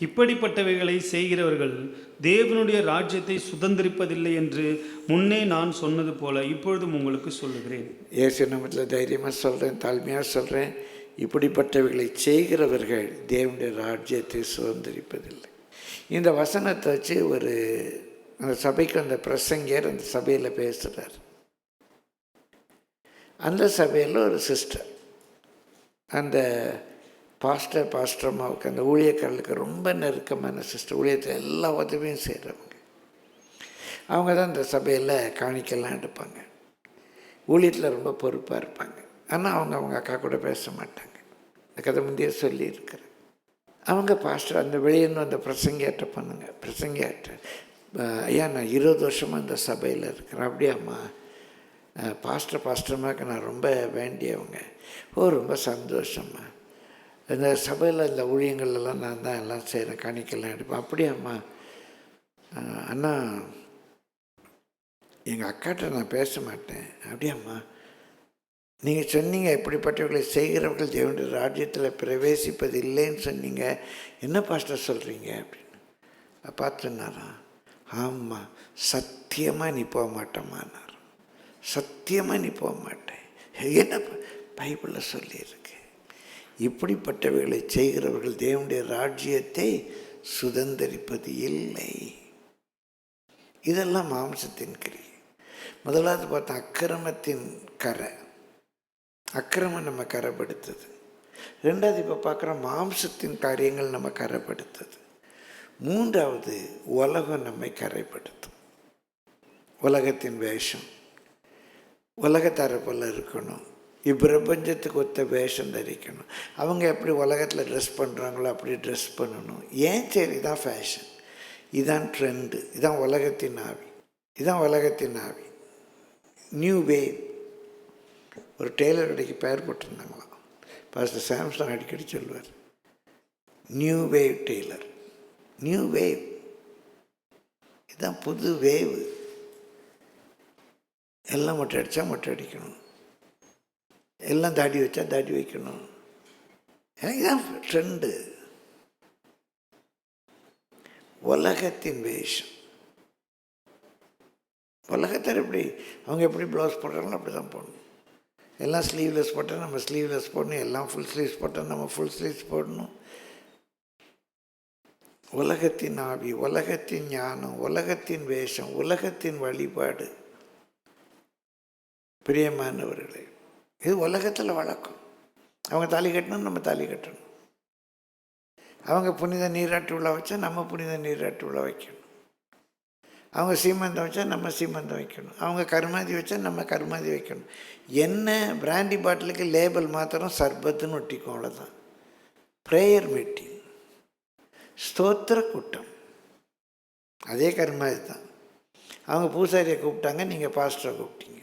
இப்படிப்பட்டவைகளை செய்கிறவர்கள் தேவனுடைய ராஜ்யத்தை சுதந்திரிப்பதில்லை என்று முன்னே நான் சொன்னது போல இப்பொழுதும் உங்களுக்கு சொல்லுகிறேன். இயேசு நாமத்தில் தைரியமாக சொல்கிறேன், தாழ்மையாக சொல்கிறேன். இப்படிப்பட்டவைகளை செய்கிறவர்கள் தேவனுடைய ராஜ்யத்தை சுதந்திரிப்பதில்லை. இந்த வசனத்தை வச்சு அந்த சபைக்கு அந்த பிரசங்கர் அந்த சபையில் பேசுகிறார். அந்த சபையில் ஒரு சிஸ்டர் அந்த பாஸ்டர் அம்மாவுக்கு அந்த ஊழியக்காரர்களுக்கு ரொம்ப நெருக்கமான சிஸ்டர், ஊழியத்தில் எல்லா உதவியும் செய்கிறவங்க. அவங்க தான் இந்த சபையில் காணிக்கெல்லாம் எடுப்பாங்க, ஊழியத்தில் ரொம்ப பொறுப்பாக இருப்பாங்க. ஆனால் அவங்க அக்கா கூட பேச மாட்டாங்க. இந்த கதை முந்தைய சொல்லியிருக்கிறேன். அவங்க பாஸ்டர் அந்த வெளியேன்னு அந்த பிரசங்கியாட்ட பண்ணுங்க, பிரசங்கியாட்ட ஐயா நான் 20 வருஷமாக இந்த சபையில் இருக்கிறேன். அப்படியாம்மா, பாஸ்டர்மாக்கு நான் ரொம்ப வேண்டியவங்க. ஓ ரொம்ப சந்தோஷம்மா, இந்த சபையில் இந்த ஊழியங்கள்லாம் நான் தான் எல்லாம் செய்கிறேன், காணிக்கெல்லாம் எடுப்பேன். அப்படியாம்மா, அண்ணா எங்கள் அக்காட்ட நான் பேச மாட்டேன். அப்படியாம்மா, நீங்கள் சொன்னீங்க இப்படிப்பட்டவர்களை செய்கிறவர்கள் தேவனுடைய ராஜ்யத்தில் பிரவேசிப்பது இல்லைன்னு சொன்னீங்க, என்ன பாஸ்டர் சொல்கிறீங்க அப்படின்னு பார்த்துனாராம். ஆமாம், சத்தியமாக நீ போக மாட்டேம்மான்னார். சத்தியமாக நீ போக மாட்டேன். என்ன பைபிளில் சொல்லியிருக்கு, இப்படிப்பட்டவைகளை செய்கிறவர்கள் தேவனுடைய ராஜ்யத்தை சுதந்திரிப்பது இல்லை. இதெல்லாம் மாம்சத்தின் கிரியை. முதலாவது பார்த்தா அக்கிரமத்தின் கரை, அக்கிரமம் நம்ம கரைப்படுத்துது. ரெண்டாவது இப்போ பார்க்குற மாம்சத்தின் காரியங்கள் நம்ம கரைப்படுத்துது. மூன்றாவது உலகம் நம்மை கரைப்படுத்தும். உலகத்தின் வேஷம், உலகத்தார போல் இருக்கணும், இப்பிரபஞ்சத்துக்கு ஒத்த வேஷம் தரிக்கணும். அவங்க எப்படி உலகத்தில் ட்ரெஸ் பண்ணுறாங்களோ அப்படி ட்ரெஸ் பண்ணணும். ஏன் சரி, இதான் ஃபேஷன், இதான் ட்ரெண்டு, இதான் உலகத்தின் ஆவி, இதான் உலகத்தின் ஆவி. New wave. ஒரு டெய்லர் கடைக்கு பெயர் போட்டிருந்தாங்களாம். பாஸ்டர் சாம்சன் அடிக்கடி சொல்லுவார், new wave tailor, new wave, இதுதான் புது வேவு. எல்லாம் மொட்டை அடித்தா மொட்டை அடிக்கணும், எல்லாம் தாடி வச்சா தாடி வைக்கணும். இதுதான் ட்ரெண்டு, உலகத்தின் வேஷம். உலகத்தார் எப்படி, அவங்க எப்படி ப்ளவுஸ் போடுறாங்களோ அப்படி தான் போடணும். எல்லாம் ஸ்லீவ்லெஸ் போட்டால் நம்ம ஸ்லீவ்லெஸ் போடணும், எல்லாம் ஃபுல் ஸ்லீவ்ஸ் போட்டால் நம்ம ஃபுல் ஸ்லீவ்ஸ் போடணும். உலகத்தின் ஆவி, உலகத்தின் ஞானம், உலகத்தின் வேஷம், உலகத்தின் வழிபாடு. பிரியமானவர்களே, இது உலகத்தில் வழக்கம். அவங்க தாலி கட்டணும், நம்ம தாலி கட்டணும். அவங்க புனித நீராட்டு விழா வச்சா நம்ம புனித நீராட்டு விழா வைக்கணும். அவங்க சீமந்தம் வச்சா நம்ம சீமந்தம் வைக்கணும். அவங்க கருமாதி வச்சா நம்ம கருமாதி வைக்கணும். என்ன பிராண்டி பாட்டிலுக்கு லேபிள் மாத்திரம் சர்பத்துன்னு ஒட்டிக்கும், அவ்வளோதான். ப்ரேயர் மீட்டிங், ஸ்தோத்திர கூட்டம், அதே கருமாதி தான். அவங்க பூசாரியை கூப்பிட்டாங்க, நீங்கள் பாஸ்டரை கூப்பிட்டீங்க.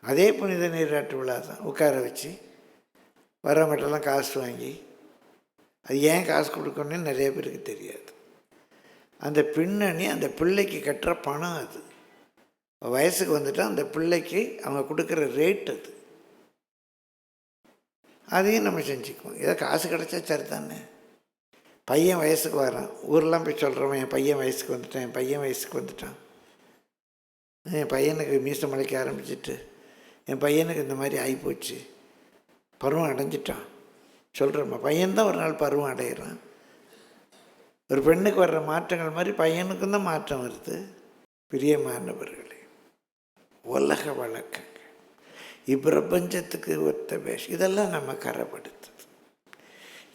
அதே புனித நீராட்டு விழா தான். உட்கார வச்சு வரவங்கள்டெல்லாம் காசு வாங்கி, அது ஏன் காசு கொடுக்கணும்னு நிறைய பேருக்கு தெரியாது. அந்த பின்னணி அந்த பிள்ளைக்கு கட்டுற பணம், அது வயசுக்கு வந்துட்டால் அந்த பிள்ளைக்கு அவங்க கொடுக்குற ரேட் அது. அதையும் நம்ம செஞ்சுக்குவோம். ஏதோ காசு கிடச்சா சரி தானே. பையன் வயசுக்கு வரான், ஊரெலாம் போய் சொல்கிறவன் என் பையன் வயசுக்கு வந்துட்டான், என் பையன் வயசுக்கு வந்துட்டான், என் பையனுக்கு மீசை முளைக்க ஆரம்பிச்சிட்டு, என் பையனுக்கு இந்த மாதிரி ஆகிப்போச்சு, பருவம் அடைஞ்சிட்டான் சொல்கிறோம்மா. பையன்தான் ஒரு நாள் பருவம் அடைகிறான். ஒரு பெண்ணுக்கு வர்ற மாற்றங்கள் மாதிரி பையனுக்கும் தான் மாற்றம் வருது. பிரியமானவர்களே, உலக வழக்கங்கள், இப்பிரபஞ்சத்துக்கு ஒத்த வேஷம், இதெல்லாம் நம்ம கரைப்படுத்துது.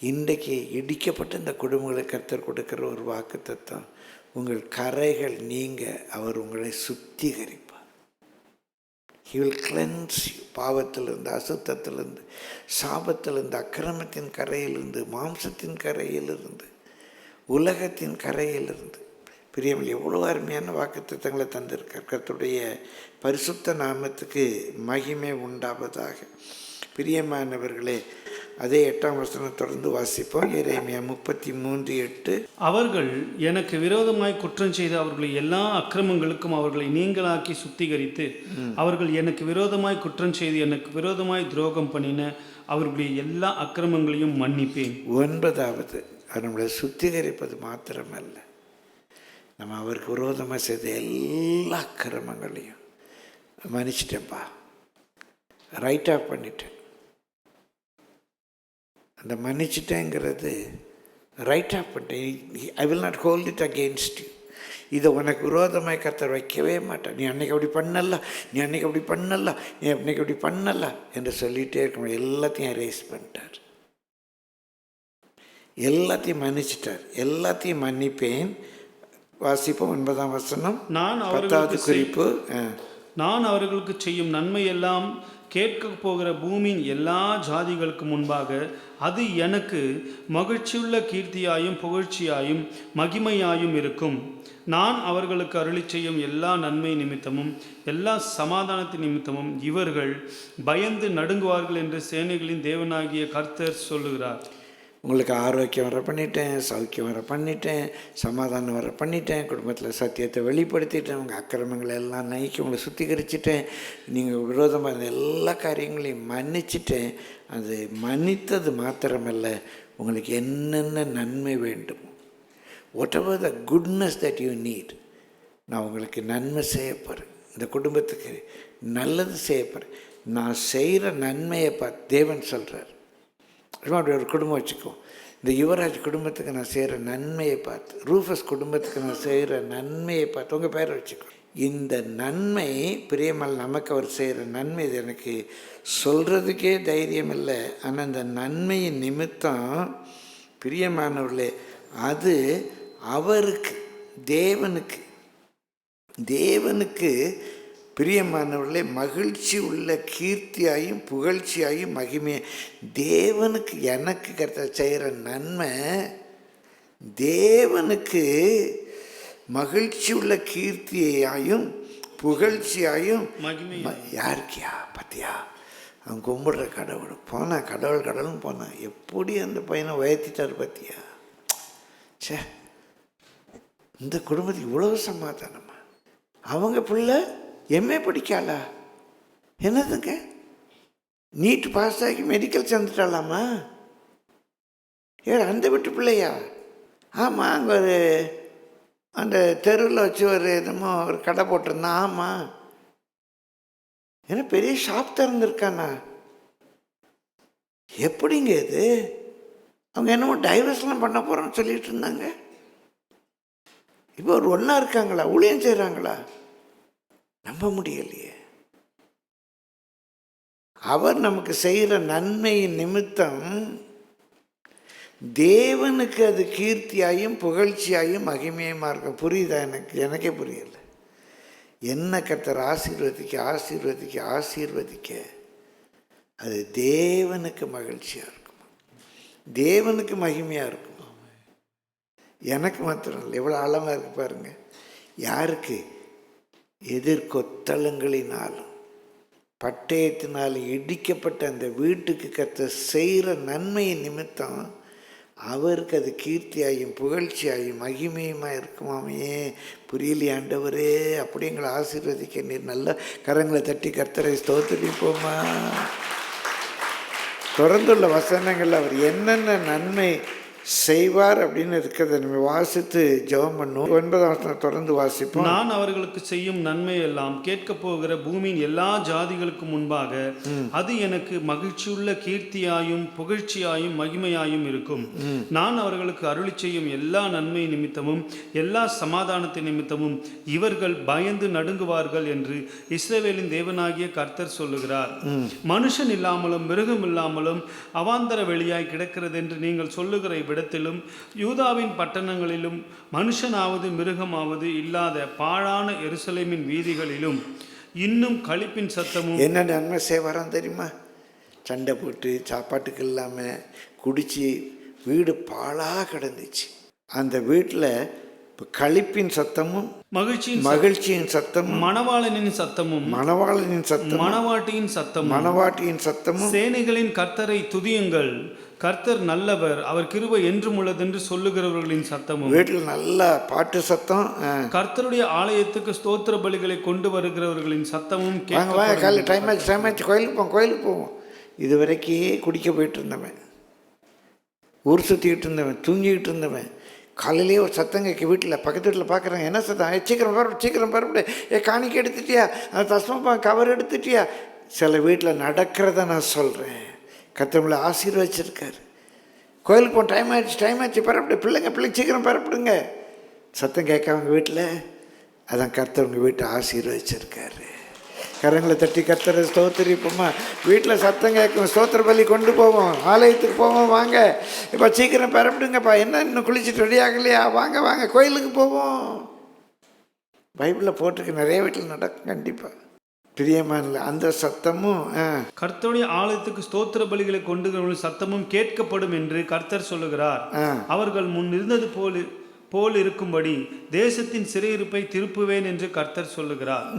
இன்றைக்கு இடிக்கப்பட்ட இந்த குடும்பங்களுக்கு கர்த்தர் கொடுக்குற ஒரு வாக்கு தத்துவம், உங்கள் கரைகள் நீங்க அவர் உங்களை சுத்திகரிப்பார். He will cleanse you. பாவத்திலிருந்து, அசுத்தத்திலிருந்து, சாபத்திலிருந்து, அக்கிரமத்தின் கரையிலிருந்து, மாம்சத்தின் கரையிலிருந்து, உலகத்தின் கரையிலிருந்து. பிரியமில்லை, எவ்வளோ அருமையான வாக்குத்தத்தங்களை தந்திருக்கார். கர்த்தருடைய பரிசுத்த நாமத்துக்கு மகிமை உண்டாவதாக. பிரியமானவர்களே, அதே 8ஆம் வசனம் தொடர்ந்து வாசிப்போம். எரேமியா 33:8. அவர்கள் எனக்கு விரோதமாய் குற்றம் செய்து அவர்களை எல்லா அக்கிரமங்களுக்கும் அவர்களை நீங்களாக்கி சுத்திகரித்து, அவர்கள் எனக்கு விரோதமாய் குற்றம் செய்து எனக்கு விரோதமாய் துரோகம் பண்ணின அவர்களுடைய எல்லா அக்கிரமங்களையும் மன்னிப்பேன். 9வது, அவர் நம்மளை சுத்திகரிப்பது மாத்திரமல்ல, நம்ம அவருக்கு விரோதமாக செய்த எல்லா அக்கிரமங்களையும் மன்னிச்சிட்டேன்ப்பா, ரைட் ஆஃப் பண்ணிட்டேன். அந்த மன்னிச்சிட்டேங்கிறது ரைட் ஆஃப் பண்ணிட்டேன். I will not hold it against you. இதை உனக்கு விரோதமாக கர்த்தர் வைக்கவே மாட்டேன். நீ அன்னைக்கு அப்படி பண்ணல, நீ அன்னைக்கு அப்படி பண்ணல, நீ அன்னைக்கு அப்படி பண்ணல என்று சொல்லிகிட்டே இருக்க முடியும். எல்லாத்தையும் எரேஸ் பண்ணிட்டார். எல்லாத்தையும் மன்னிச்சிட்டார். எல்லாத்தையும் மன்னிப்பேன். வாசிப்போம் 9ஆம் வசனம், நான் 10வது குறிப்பு. நான் அவர்களுக்கு செய்யும் நன்மை எல்லாம் கேட்க போகிற பூமியின் எல்லா ஜாதிகளுக்கு முன்பாக அது எனக்கு மகிழ்ச்சியுள்ள கீர்த்தியாயும் புகழ்ச்சியாயும் மகிமையாயும் இருக்கும். நான் அவர்களுக்கு அருளி செய்யும் எல்லா நன்மை நிமித்தமும் எல்லா சமாதானத்தின் நிமித்தமும் இவர்கள் பயந்து நடுங்குவார்கள் என்று சேனைகளின் தேவனாகிய கர்த்தர் சொல்லுகிறார். உங்களுக்கு ஆரோக்கியம் வர பண்ணிட்டேன், சௌக்கியம் வர பண்ணிட்டேன், சமாதானம் வர பண்ணிட்டேன், குடும்பத்தில் சத்தியத்தை வெளிப்படுத்திட்டேன், உங்கள் அக்கிரமங்களை எல்லாம் நைக்கி உங்களை சுத்திகரிச்சிட்டேன், நீங்கள் விரோதமாக இருந்த எல்லா காரியங்களையும் மன்னிச்சிட்டேன். அது மன்னித்தது மாத்திரமல்ல, உங்களுக்கு என்னென்ன நன்மை வேண்டும், what ever the goodness that you need, நான் உங்களுக்கு நன்மை செய்ய போகிறேன், இந்த குடும்பத்துக்கு நல்லது செய்ய போகிறேன். நான் செய்கிற நன்மையை பார்த்து தேவன் சொல்கிறார். அப்படி ஒரு குடும்பம் வச்சுக்கோ, இந்த யுவராஜ் குடும்பத்துக்கு நான் செய்கிற நன்மையை பார்த்து, ரூஃபஸ் குடும்பத்துக்கு நான் செய்கிற நன்மையை பார்த்து உங்கள் பேரை வச்சுக்கோ. இந்த நன்மை பிரியமல் நமக்கு அவர் செய்கிற நன்மை, இது எனக்கு சொல்கிறதுக்கே தைரியம் இல்லை. ஆனால் இந்த நன்மையின் நிமித்தம் பிரியமானவர்களே, அது அவருக்கு தேவனுக்கு பிரியமானவர்களே மகிழ்ச்சி உள்ள கீர்த்தியாயும் புகழ்ச்சியாயும் மகிமையை, தேவனுக்கு எனக்கு கர்த்தர் செய்கிற நன்மை தேவனுக்கு மகிழ்ச்சி உள்ள கீர்த்தியாயும் புகழ்ச்சியாயும் யாருக்கியா பார்த்தியா, அவன் கும்பிடுற கடவுள் போனான், கடவுள்னு போனான், எப்படி அந்த பையனை உயர்த்திட்டார் பார்த்தியா. சே, இந்த குடும்பத்துக்கு இவ்வளவு சமாதானமா, அவங்க பிள்ளை எம்ஏ படிக்காளா, என்னதுங்க நீட் பாஸ் ஆகி மெடிக்கல் சேர்ந்துட்டாலாமா, அந்த வீட்டு பிள்ளையா, ஆமாம் அங்கே ஒரு அந்த தெருவில் வச்சு ஒரு என்னமோ ஒரு கடை போட்டிருந்தான், ஆமாம் ஏன்னா பெரிய ஷாப் திறந்துருக்கானா, எப்படிங்க இது, அவங்க என்னமோ டைவர்ஸ்லாம் பண்ண போகிறோன்னு சொல்லிட்டு இருந்தாங்க, இப்போ ஒரு ஒன்றா இருக்காங்களா, ஊழியம் செய்கிறாங்களா, நம்ப முடியலையே. அவர் நமக்கு செய்கிற நன்மையின் நிமித்தம் தேவனுக்கு அது கீர்த்தியாயும் புகழ்ச்சியாயும் மகிமையுமா இருக்கும். புரியுதா? எனக்கே புரியல. என்ன கர்த்தர் ஆசீர்வதிக்க அது தேவனுக்கு மகிழ்ச்சியாக இருக்கும், தேவனுக்கு மகிமையாக இருக்கும். எனக்கு மாத்திரம் இல்லை, எவ்வளோ ஆழமாக இருக்கு பாருங்க. யாருக்கு? எதிர்கொத்தளங்களினாலும் பட்டயத்தினாலும் இடிக்கப்பட்ட அந்த வீட்டுக்கு கர்த்தர் செய்கிற நன்மையின் நிமித்தம் அவருக்கு அது கீர்த்தியாயும் புகழ்ச்சியாயும் மகிமையுமா இருக்குமாமே. புரியலையே ஆண்டவரே, அப்படி எங்களை ஆசீர்வதிக்க நீர் நல்ல கரங்களை தட்டி கர்த்தரை ஸ்தோத்திரிப்போமா. தொடர்ந்துள்ள வசனங்கள் அவர் என்னென்ன நன்மை செய்வார் அப்படின்னு இருக்கிறத நம்ம வாசித்து ஜெபம் பண்ணுவோம். 9ஆம் வசனம் தொடர்ந்து வாசிப்போம். நான் அவர்களுக்கு செய்யும் நன்மை எல்லாம் கேட்க போகிற பூமியின் எல்லா ஜாதிகளுக்கு முன்பாக அது எனக்கு மகிழ்ச்சியுள்ள கீர்த்தியாயும் புகழ்ச்சியாயும் மகிமையாயும் இருக்கும். நான் அவர்களுக்கு அருளி செய்யும் எல்லா நன்மை நிமித்தமும் எல்லா சமாதானத்தின் நிமித்தமும் இவர்கள் பயந்து நடுங்குவார்கள் என்று இஸ்ரவேலின் தேவனாகிய கர்த்தர் சொல்லுகிறார். மனுஷன் இல்லாமலும் மிருகம் இல்லாமலும் அவாந்தர வெளியாய் கிடக்கிறது என்று நீங்கள் சொல்லுகிற இடத்திலும் யூதாவின் பட்டணங்களிலும் மனுஷனாவது மிருகமாவது இல்லாத பாழான எருசலேமின் வீதிகளிலும் இன்னும் களிப்பின் சத்தமும். என்ன நன்மை செய்வாராம் தெரியுமா? சண்டை போட்டு சாப்பாட்டுக்கு இல்லாமல் குடிச்சு வீடு பாழாக கிடந்துச்சு. அந்த வீட்டில் களிப்பின் சத்தமும் மகிழ்ச்சியின் சத்தமும் மணவாளனின் சத்தமும் மணவாட்டியின் சத்தமும் சேனைகளின் கர்த்தரை துதியுங்கள், கர்த்தர் நல்லவர், அவர் கிருபை என்றும் உள்ளதென்று சொல்லுகிறவர்களின் சத்தமும். வீட்டில் நல்ல பாட்டு சத்தம், கர்த்தருடைய ஆலயத்துக்கு ஸ்தோத்திர பலிகளை கொண்டு வருகிறவர்களின் சத்தமும். டைம் ஆச்சு கோயிலுக்கு போவோம். இது வரைக்கும் குடிக்க போயிட்டு இருந்தவன், ஊர் சுற்றிக்கிட்டு இருந்தவன், தூங்கிக்கிட்டு இருந்தவன், காலையிலேயே ஒரு சத்தம் கேட்க வீட்டில் பக்கத்து வீட்டில் பார்க்குறாங்க. என்ன சத்தம்? சீக்கிரம் பரப்பிடு, காணிக்கை எடுத்துட்டியா, அந்த தஸ்மா கவர் எடுத்துட்டியா. சில வீட்டில் நடக்கிறத நான் சொல்கிறேன். கர்த்தர் ஆசீர்வதிச்சிருக்காரு. கோயிலுக்கு போன டைம் ஆயிடுச்சு பரப்பிடு, பிள்ளைங்க சீக்கிரம் பரப்பிடுங்க. சத்தம் கேட்க அவங்க வீட்டில், அதான் கர்த்தர் உங்கள் வீட்டை ஆசீர்வதிச்சிருக்காரு. கரங்களை தட்டி கர்த்தரை ஸ்தோத்திரிப்போமா. வீட்டில் சத்தம் கேட்கும், ஸ்தோத்திர பலி கொண்டு போவோம், ஆலயத்துக்கு போவோம். வாங்க இப்போ சீக்கிரம் பரப்பிடுங்கப்பா, என்ன இன்னும் குளிச்சுட்டு ரெடி ஆகலையா, வாங்க வாங்க கோயிலுக்கு போவோம். பைபிளில் போட்டிருக்கு, நிறைய வீட்டில் நடக்கும் கண்டிப்பாக. பிரியமான அந்த சத்தமும் கர்த்தருடைய ஆலயத்துக்கு ஸ்தோத்திர பலிகளை கொண்டு சத்தமும் கேட்கப்படும் என்று கர்த்தர் சொல்லுகிறார். அவர்கள் முன் இருந்தது போல் இருக்கும்படி தேசத்தின் சிறையிருப்பை திருப்புவேன் என்று கர்த்தர் சொல்லுகிறார்.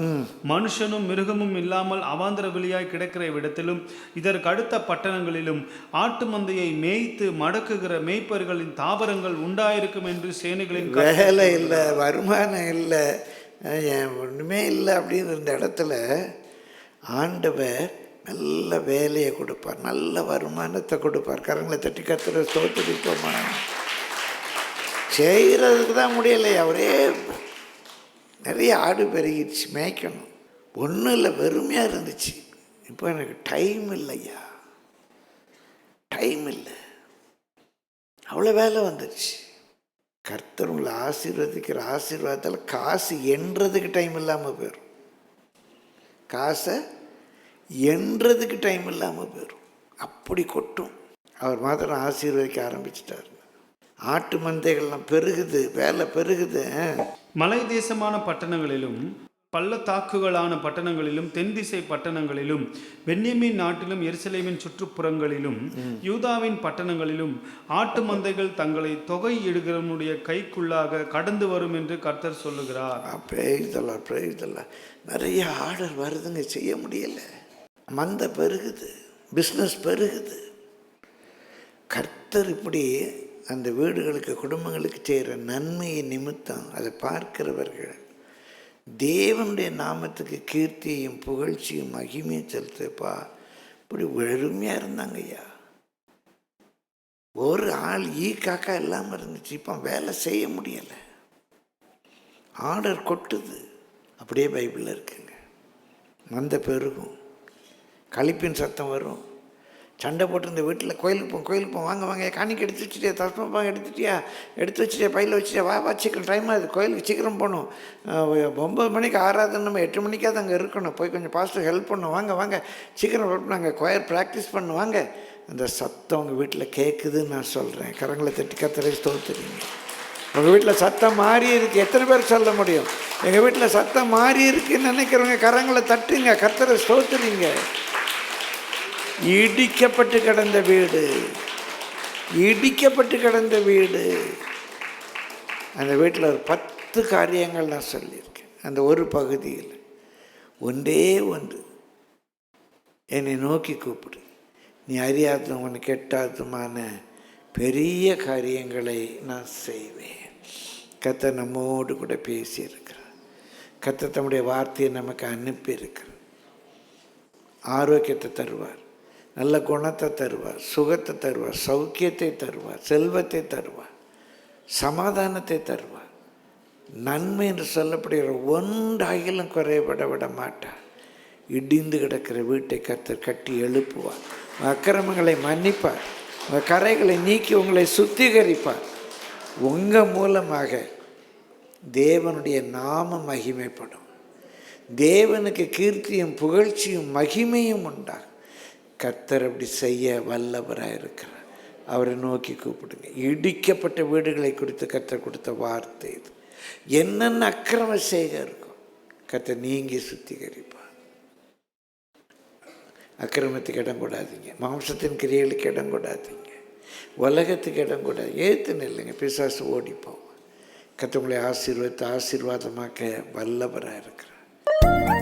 மனுஷனும் மிருகமும் இல்லாமல் அவாந்தர வெளியாய் கிடக்கிற இடத்திலும் இதற்கு அடுத்த பட்டணங்களிலும் ஆட்டு மந்தையை மேய்த்து மடக்குகிற மேய்ப்பர்களின் தாபரங்கள் உண்டாயிருக்கும் என்று சேனைகளின் வேலை இல்லை, வருமானம் இல்லை, ஒன்றுமே இல்லை அப்படின்னு இருந்த இடத்துல ஆண்டவர் நல்ல வேலையை கொடுப்பார், நல்ல வருமானத்தை கொடுப்பார். கரங்களை தட்டி கர்த்தரை ஸ்தோத்திரிப்போமா. செய்கிறதுக்கு தான் முடியலையா, ஒரே நிறைய ஆடு பெருகிடுச்சு, மேய்க்கணும், ஒன்றும் இல்லை, வெறுமையாக இருந்துச்சு. இப்போ எனக்கு டைம் இல்லையா, டைம் இல்லை, அவ்வளோ வேலை வந்துடுச்சு. கர்த்தர் உங்களை ஆசீர்வதிக்கிற ஆசீர்வாதத்தில் காசு எண்ணுறதுக்கு டைம் இல்லாமல் போயிடும், காசை எண்ணுறதுக்கு டைம் இல்லாமல் போயிடும், அப்படி கொட்டும். அவர் மாத்திரம் ஆசீர்வதிக்க ஆரம்பிச்சிட்டார். ஆட்டு மந்தைகள்லாம் பெருகுது, வேலை பெருகுது. மலை தேசமான பட்டணங்களிலும் பள்ளத்தாக்குகளான பட்டணங்களிலும் தென் திசை பட்டணங்களிலும் பென்யமீன் நாட்டிலும் எருசலேமின் சுற்றுப்புறங்களிலும் யூதாவின் பட்டணங்களிலும் ஆட்டு மந்தைகள் தங்களை தொகை இடுகிறவனுடைய கைக்குள்ளாக கடந்து வரும் என்று கர்த்தர் சொல்லுகிறார். நிறைய ஆர்டர் வருதுங்க, செய்ய முடியல, மந்தை பெருகுது, பிஸ்னஸ் பெருகுது. கர்த்தர் இப்படி அந்த வீடுகளுக்கு குடும்பங்களுக்கு செய்கிற நன்மையை நிமித்தம் அதை பார்க்கிறவர்கள் தேவனுடைய நாமத்துக்கு கீர்த்தியையும் புகழ்ச்சியும் மகிமையும் செலுத்தப்பா. இப்படி வெறுமையாக இருந்தாங்க ஐயா, ஒரு ஆள் காக்கா இல்லாமல் இருந்துச்சு. இப்போ வேலை செய்ய முடியலை, ஆர்டர் கொட்டுது. அப்படியே பைபிளில் இருக்குங்க. மந்த பெருகும், களிப்பின் சத்தம் வரும், சண்டை போட்டு இந்த வீட்டில் கோயிலுக்கு போம் வாங்க வாங்க, காணிக்கு எடுத்து வச்சுட்டியா, தஸ்மப்பா எடுத்து வச்சுட்டியா, பையில் வச்சுட்டியா, வா சீக்கிரம் டைம் ஆகுது, கோயிலுக்கு சீக்கிரம் போகணும், 9 மணிக்கு ஆறாவது, நம்ம 8 மணிக்காவது அங்கே இருக்கணும், போய் கொஞ்சம் பாஸ்டர் ஹெல்ப் பண்ணணும், வாங்க வாங்க சீக்கிரம் நாங்கள் கொயர் ப்ராக்டிஸ் பண்ணுவாங்க. அந்த சத்தம் உங்கள் வீட்டில் கேட்குதுன்னு நான் சொல்கிறேன். கரங்களை தட்டி கர்த்தரை ஸ்தோத்திரிங்க. உங்கள் வீட்டில் சத்தம் மாறி இருக்குது, எத்தனை பேர் சொல்ல முடியும்? எங்கள் வீட்டில் சத்தம் மாறி இருக்குன்னு நினைக்கிறவங்க கரங்களை தட்டுங்க, கர்த்தரை ஸ்தோத்திரிங்க. இடிக்கப்பட்டு கிடந்த வீடு, அந்த வீட்டில் ஒரு 10 காரியங்கள் நான் சொல்லியிருக்கேன். அந்த ஒரு பகுதியில் ஒன்றே ஒன்று, என்னை நோக்கி கூப்பிடு, நீ அறியாதும் உனக்கு கெட்டாதுமான பெரிய காரியங்களை நான் செய்வேன். கர்த்தர் நம்மோடு கூட பேசியிருக்கிறார். கர்த்தர் தம்முடைய வார்த்தையை நமக்கு அனுப்பியிருக்கிறார். ஆரோக்கியத்தை தருவார், நல்ல குணத்தை தருவார், சுகத்தை தருவார், சௌக்கியத்தை தருவார், செல்வத்தை தருவார், சமாதானத்தை தருவார். நன்மை என்று சொல்லப்படுகிற ஒன்றாகிலும் குறைபட விட மாட்டார். இடிந்து கிடக்கிற வீட்டை கர்த்தர் கட்டி எழுப்புவார். அக்கிரமங்களை மன்னிப்பார், உங்கள் கரைகளை நீக்கி உங்களை சுத்திகரிப்பார். உங்கள் மூலமாக தேவனுடைய நாமம் மகிமைப்படும், தேவனுக்கு கீர்த்தியும் புகழ்ச்சியும் மகிமையும் உண்டாகும். கர்த்தர் அப்படி செய்ய வல்லவராக இருக்கிறார். அவரை நோக்கி கூப்பிடுங்க. இடிக்கப்பட்ட வீடுகளை குறித்து கர்த்தர் கொடுத்த வார்த்தை இது. என்னென்ன அக்கிரம செய்க இருக்கும் கர்த்தர் நீங்கி சுத்திகரிப்பார். அக்கிரமத்துக்கு இடம் கொடாதீங்க, மாம்சத்தின் கிரியைகளுக்கு இடம் கொடாதீங்க, உலகத்துக்கு இடம் கூடாது. ஏற்றுன்னு இல்லைங்க, பிசாசு ஓடிப்போம். கர்த்தர் உங்களை ஆசீர்வாதமாக்க வல்லவராக இருக்கிறார்.